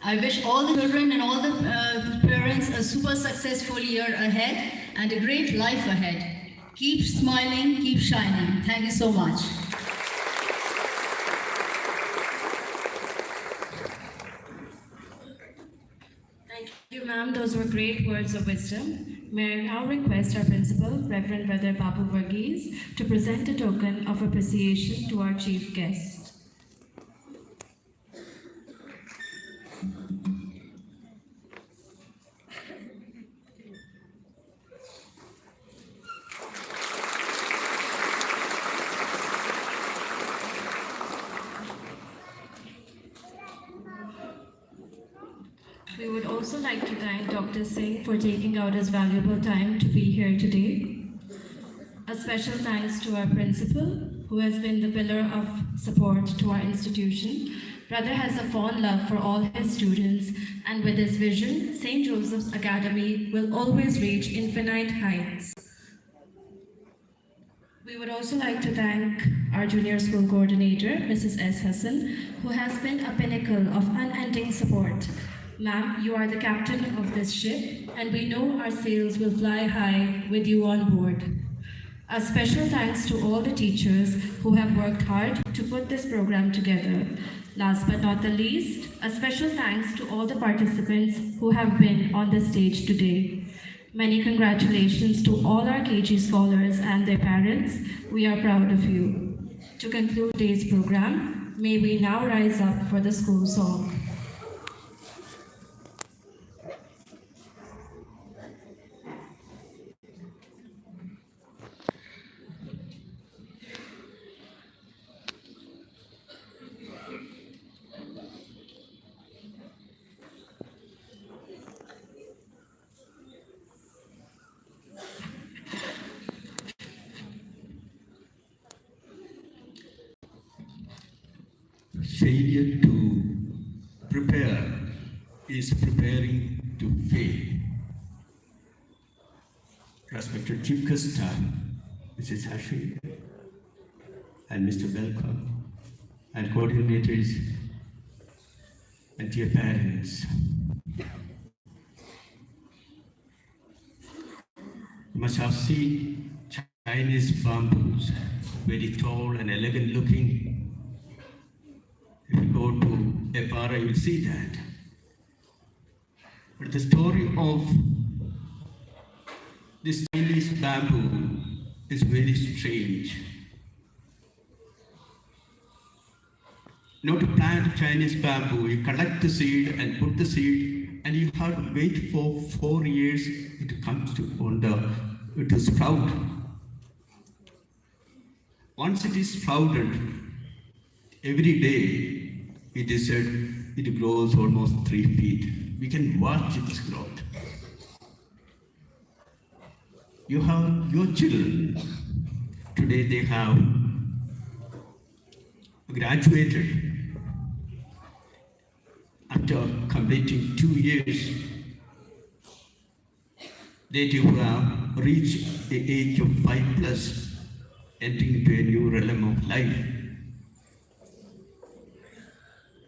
I wish all the children and all the parents a super successful year ahead and a great life ahead. Keep smiling, keep shining. Thank you so much. Thank you, ma'am. Those were great words of wisdom. May I now request our principal, Reverend Brother Babu Varghese, to present a token of appreciation to our chief guest. We would also like to thank Dr. Singh for taking out his valuable time to be here today. A special thanks to our principal, who has been the pillar of support to our institution. Brother has a fond love for all his students, and with his vision, St. Joseph's Academy will always reach infinite heights. We would also like to thank our junior school coordinator, Mrs. S. Hassan, who has been a pinnacle of unending support. Ma'am, you are the captain of this ship, and we know our sails will fly high with you on board. A special thanks to all the teachers who have worked hard to put this program together. Last but not the least, a special thanks to all the participants who have been on the stage today. Many congratulations to all our KG scholars and their parents. We are proud of you. To conclude today's program, may we now rise up for the school song. Failure to prepare is preparing to fail. Respected Chief Guest, Mrs. Hashi and Mr. Belka and coordinators and dear parents, you must have seen Chinese bamboos, very tall and elegant looking. If you go to FRA, you will see that. But the story of this Chinese bamboo is very strange. Not to plant Chinese bamboo, you collect the seed and put the seed, and you have to wait for 4 years it comes to sprout. Once it is sprouted, every day it is said it grows almost 3 feet. We can watch its growth. You have your children. Today they have graduated. After completing 2 years, they too have reached the age of 5+, entering into a new realm of life.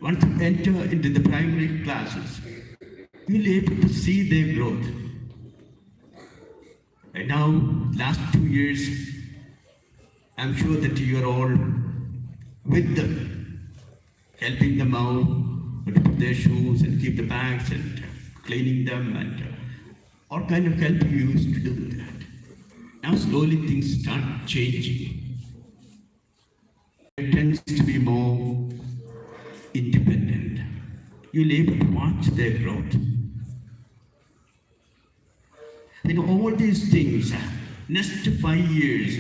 Once you enter into the primary classes, you'll be able to see their growth. And now, last 2 years, I'm sure that you are all with them, helping them out, to put their shoes and keep the bags and cleaning them and all kind of help you used to do that. Now slowly things start changing. It tends to be more independent. You'll be able to watch their growth. All these things, next 5 years,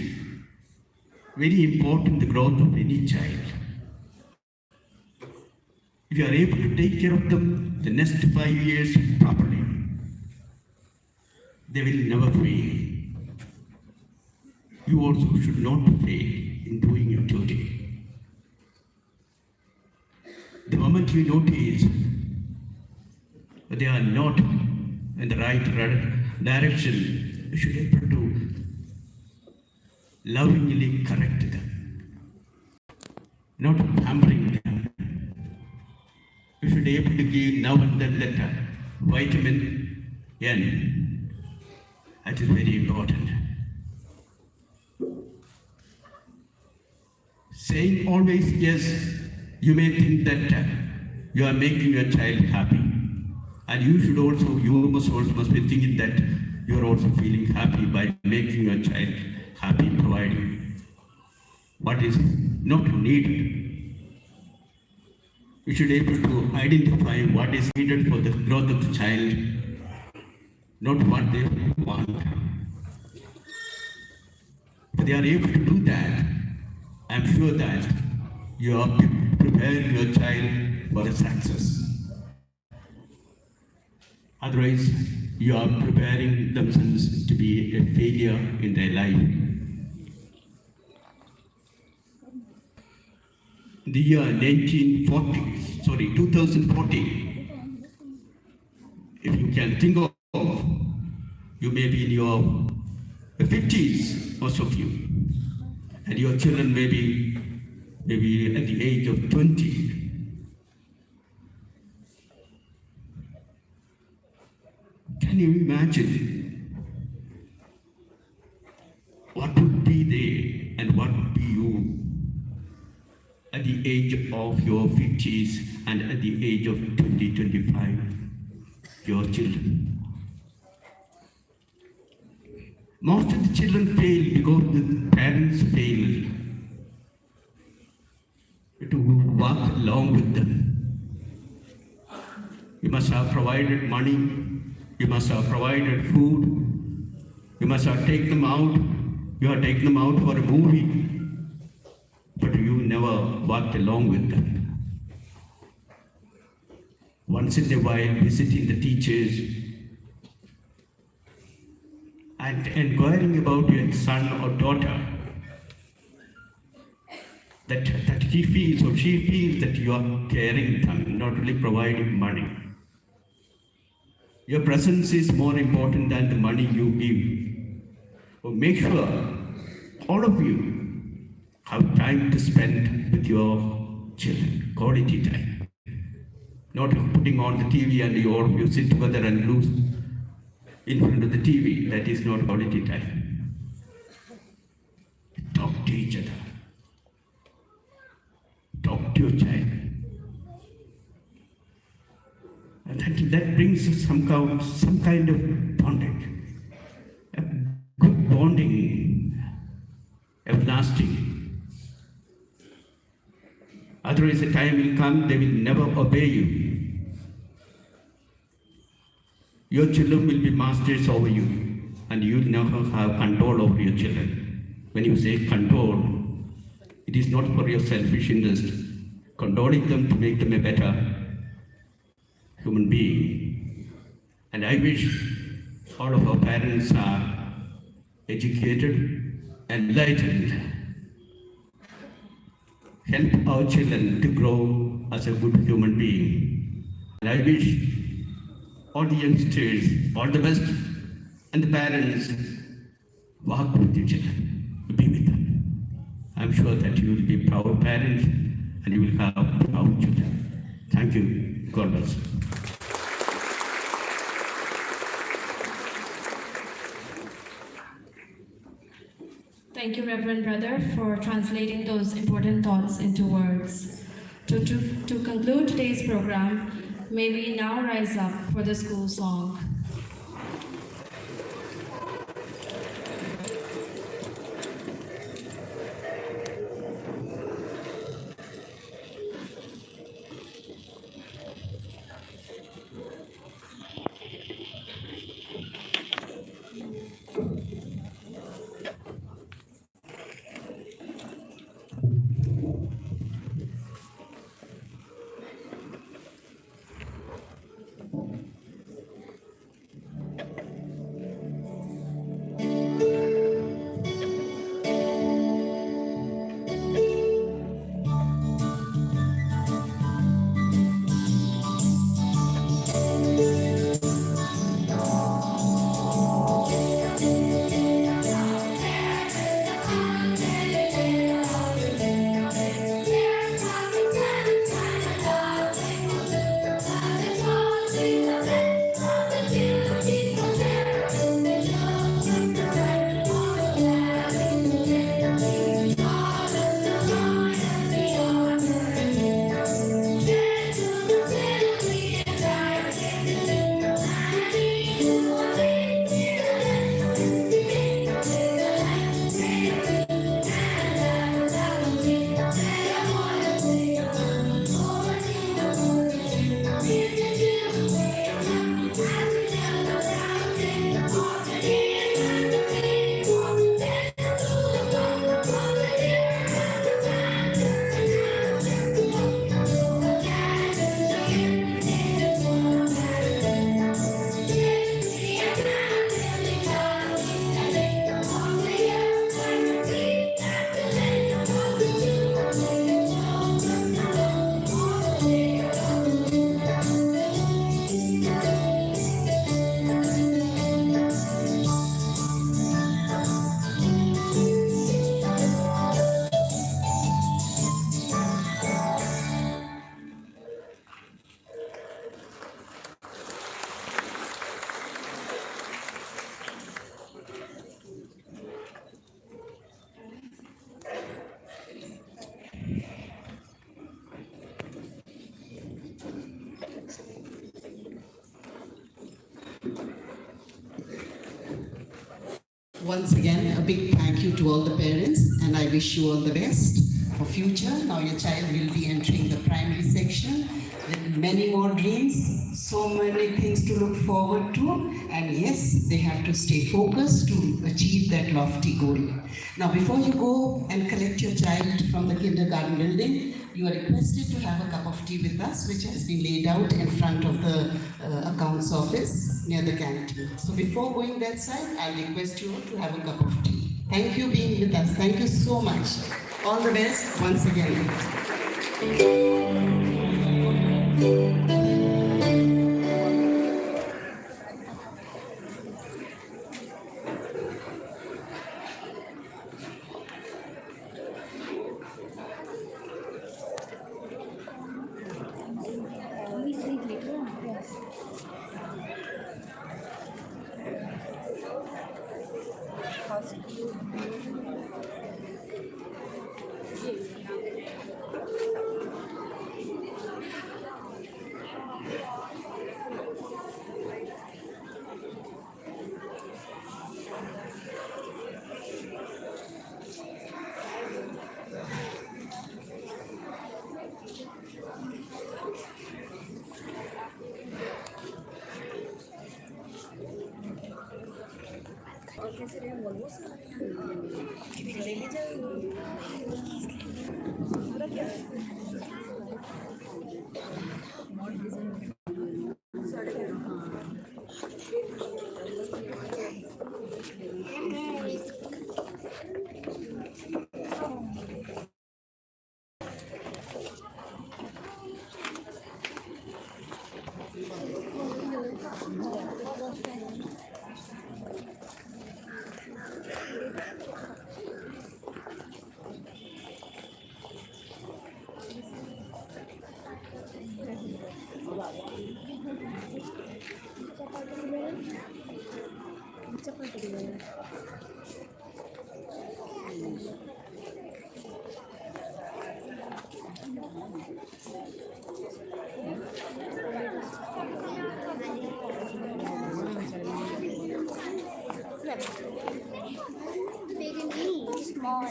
very important, the growth of any child. If you are able to take care of them the next 5 years properly, they will never fail. You also should not fail in doing your duty. The moment you notice that they are not in the right direction, you should be able to lovingly correct them, not hampering them. You should should able to give now and then that vitamin N. That is very important. Saying always yes, you may think that you are making your child happy. And you must be thinking that you are also feeling happy by making your child happy, providing what is not needed. You should be able to identify what is needed for the growth of the child, not what they want. If they are able to do that, I am sure that you are preparing your child for a success. Otherwise, you are preparing themselves to be a failure in their life. In the year 2040, if you can think of, you may be in your 50s, most of you, and your children may be maybe at the age of 20. Can you imagine what would be they and what would be you at the age of your 50s and at the age of 20, 25, your children? Most of the children fail because the parents fail to walk along with them. You must have provided money. You must have provided food. You must have taken them out. You have taken them out for a movie. But you never walked along with them. Once in a while, visiting the teachers and inquiring about your son or daughter, that he feels or she feels that you are caring them, not only providing money. Your presence is more important than the money you give. So make sure all of you have time to spend with your children, quality time. Not putting on the TV and you sit together and lose in front of the TV. That is not quality time. Talk to each other. Talk to your child. And that brings some kind of bonding. A good bonding, everlasting. Otherwise, a time will come, they will never obey you. Your children will be masters over you, and you will never have control over your children. When you say control, it is not for your selfish interest. Controlling them to make them a better human being. And I wish all of our parents are educated, enlightened, help our children to grow as a good human being. And I wish all the youngsters all the best, and the parents walk with your children, be with them. I'm sure that you will be proud parents and you will have proud children. Thank you. God bless. Thank you, Reverend Brother, for translating those important thoughts into words. To conclude today's program, may we now rise up for the school song. Once again, a big thank you to all the parents, and I wish you all the best for future. Now your child will be entering the primary section with many more dreams, so many things to look forward to, and yes, they have to stay focused to achieve that lofty goal. Now, before you go and collect your child from the kindergarten building, you are requested to have a cup of tea with us, which has been laid out in front of the accounts office near the canteen. So before going that side, I'll request you to have a cup of tea. Thank you being with us. Thank you so much. All the best once again. Big and me, small.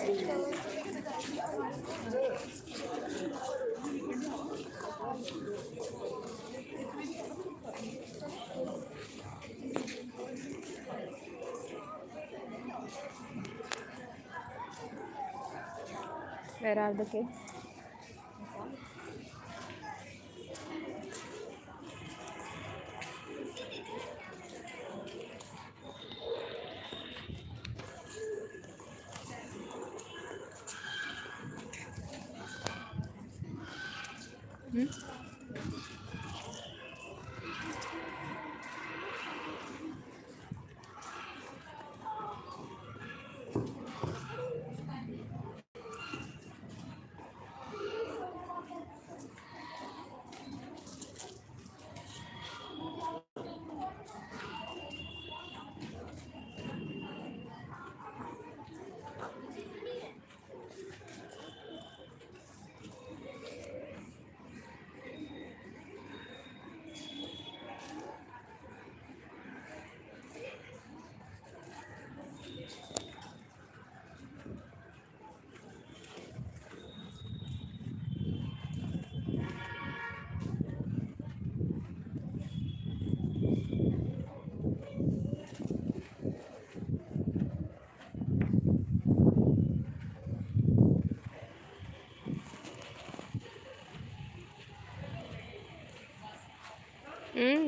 Where are the kids?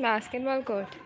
Basketball court.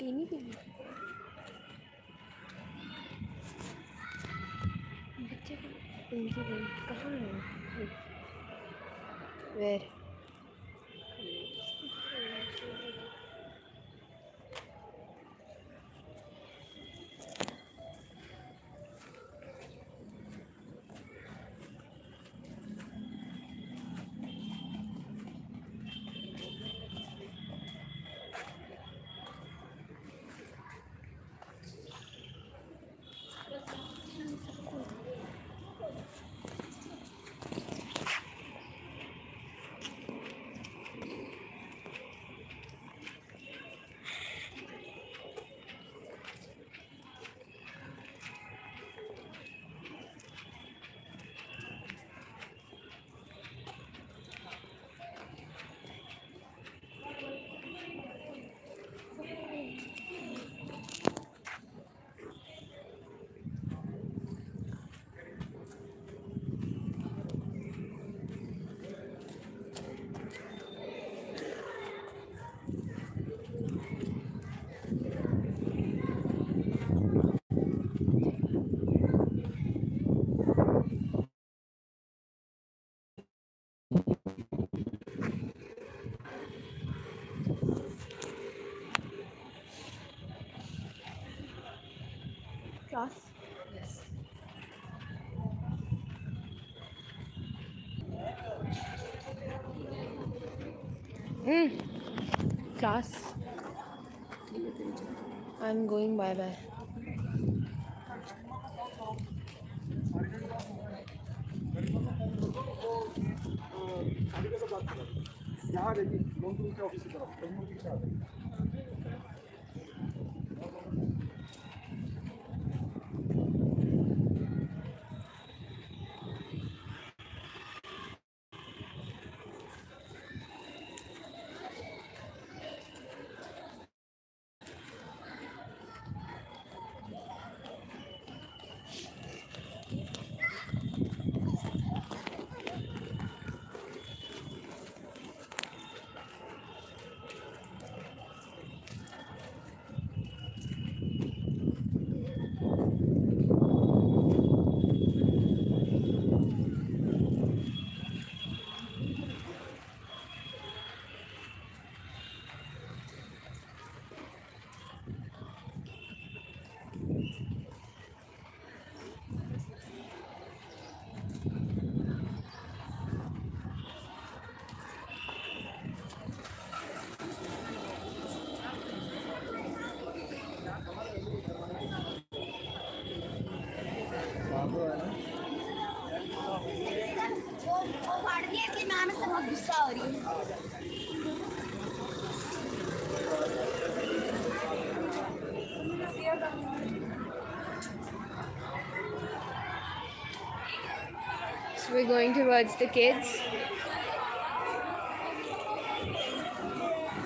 टीनी पीनी बच्चे इनकी belt कहाँ है? Where class? Yes. Class. I'm going bye bye. यहाँ देखिए loan के office की तरफ लोन की तरफ So we're going towards the kids.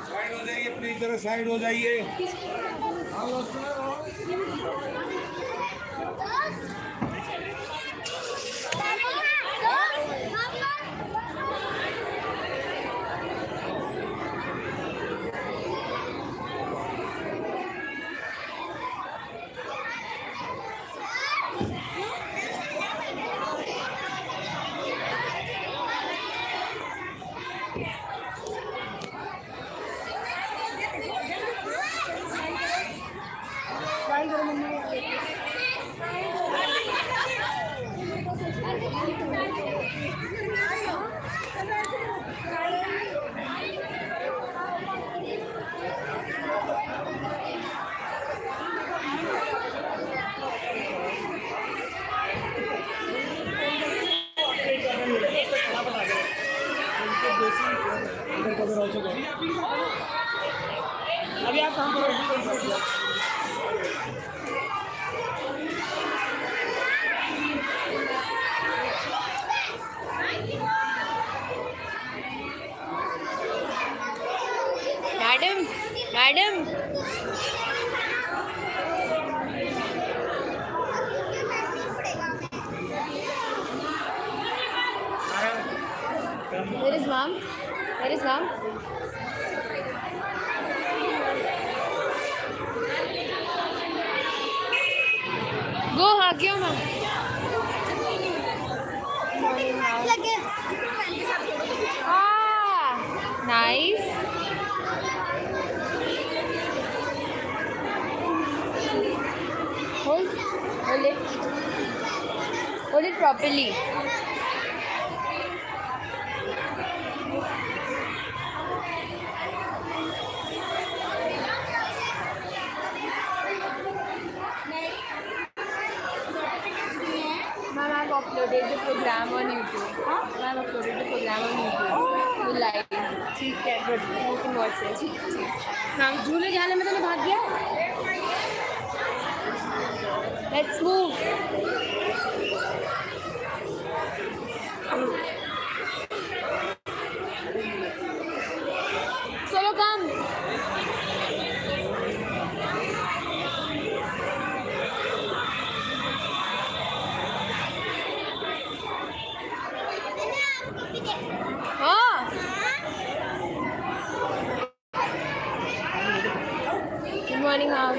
Side हो जाइए प्लीज जरा साइड हो जाइए अभी आप काम करो madam Where is mom? Where is mom? Go, Hakia ma'am. Ah, nice. Hold it. Hold it properly. Ma'am, I've uploaded the program on YouTube. I've uploaded the program on YouTube. You like it. ठीक है, good. You can watch it. नाम झूले झाले में तो भाग गया Let's move. Chalo, come. Oh. Good morning, ma'am.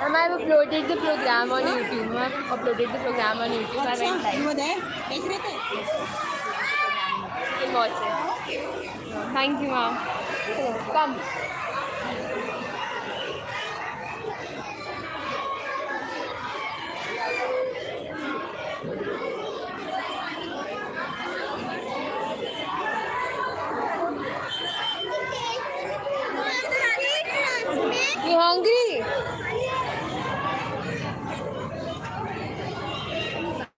Ma'am, I've uploaded the program on YouTube. Ma'am, I've uploaded the program on YouTube. I went live. you were there देख रहे थे You can watch it. Thank you, ma'am. Chalo, come. You hungry?